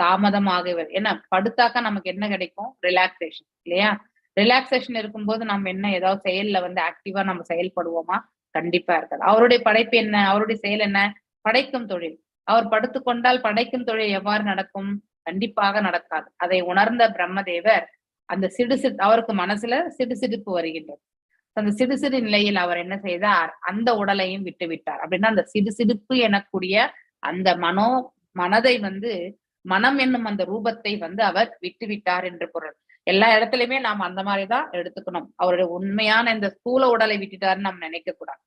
தாமதமாக ஏன்னா படுத்தாக்க நமக்கு என்ன கிடைக்கும், ரிலாக்ஸேஷன் இல்லையா. ரிலாக்ஸேஷன் இருக்கும்போது நம்ம என்ன ஏதாவது செயல்ல ஆக்டிவா நம்ம செயல்படுவோமா, கண்டிப்பா இருக்காது. அவருடைய படைப்பு என்ன, அவருடைய செயல் என்ன, படைக்கும் தொழில். அவர் படுத்து கொண்டால் படைக்கும் தொழில் எவ்வாறு நடக்கும், கண்டிப்பாக நடக்காது. அதை உணர்ந்த பிரம்மதேவர் அந்த அவருக்கு மனசுல சிடுசிடுப்பு வருகின்றது. அந்த சிடுசிடு நிலையில் அவர் என்ன செய்தார், அந்த உடலையும் விட்டு விட்டார். அப்படின்னா அந்த சிடுசிடுப்பு எனக்கூடிய அந்த மனதை மனம் என்னும் அந்த ரூபத்தை அவர் விட்டு விட்டார் என்று பொருள். எல்லா இடத்துலயுமே நாம் அந்த மாதிரிதான் எடுத்துக்கணும். அவருடைய உண்மையான இந்த ஸ்தூல உடலை விட்டுட்டாருன்னு நம்ம நினைக்க கூடாது.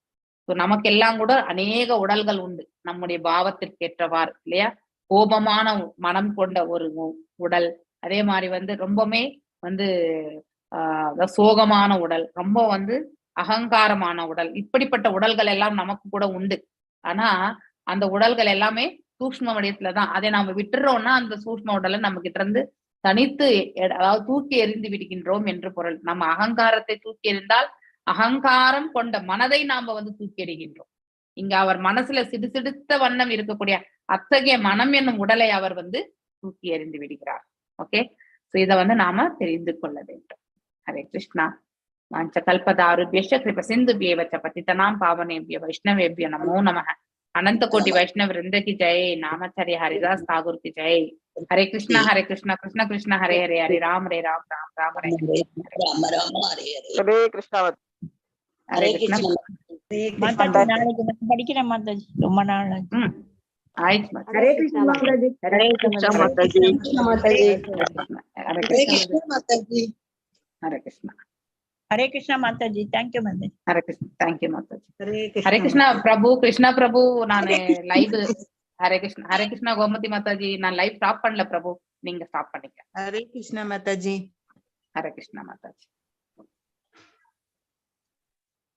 நமக்கு எல்லாம் கூட அநேக உடல்கள் உண்டு நம்முடைய பாவத்திற்கு ஏற்றவாறு இல்லையா. கோபமான மனம் கொண்ட ஒரு உடல், அதே மாதிரி ரொம்பவுமே சோகமான உடல், ரொம்ப அகங்காரமான உடல், இப்படிப்பட்ட உடல்கள் எல்லாம் நமக்கு கூட உண்டு. ஆனா அந்த உடல்கள் எல்லாமே சூக்ஷ்ம வடிவத்துலதான். அதை நாம விட்டுறோம்னா அந்த சூக்ஷ்ம உடலை நம்ம கிட்ட இருந்து தனித்து அதாவது தூக்கி எறிந்து விடுகின்றோம் என்று பொருள். நம்ம அகங்காரத்தை தூக்கி எறிந்தால் அகங்காரம் கொண்ட மனதை நாம தூக்கி எறிகின்றோம். இங்க அவர் மனசுல சிடுசிடுத்த வண்ணம் இருக்கக்கூடிய அத்தகைய மனம் என்னும் உடலை அவர் தூக்கி எறிந்து விடுகிறார். ஓகே, சோ இதை நாம தெரிந்து கொள்ள வேண்டும். ஹரே கிருஷ்ணா. வாஞ்ச கல்பதாருபியஸ்ய கிருப சிந்துபியவச்ச பதிதனாம் பாவனேபிய வைஷ்ணவேபிய நமோ நமஹ. अनंत कोटि वैष्णव वृंद की जय. नामाचार्य हरिदास ठाकुर की जय. हरे कृष्णा कृष्ण कृष्ण हरे हरे, हरे राम राम राम हरे हरे.
हरे कृष्णा.
हरे कृष्णा.
படிக்கிறேன் மாதாஜி, ரொம்ப நாள்
ஆயிடுச்சு.
ஹரே கிருஷ்ணா மாதாஜி.
ஹரே கிருஷ்ணா மாதாஜி.
हरे कृष्णा माताजी. हरे कृष्णा.
हरे कृष्णा माताजी. தேங்க்யூ மாதாஜி.
हरे कृष्णा. தேங்க்யூ மாதாஜி. हरे कृष्णा प्रभु. कृष्णा प्रभु நானே லைவ். हरे कृष्णा கோமதி மாதாஜி. நான் லைவ் ஸ்டாப் பண்ணல பிரபு, நீங்க ஸ்டாப் பண்ணிக்க.
हरे कृष्णा माताजी.
हरे कृष्णा माताजी.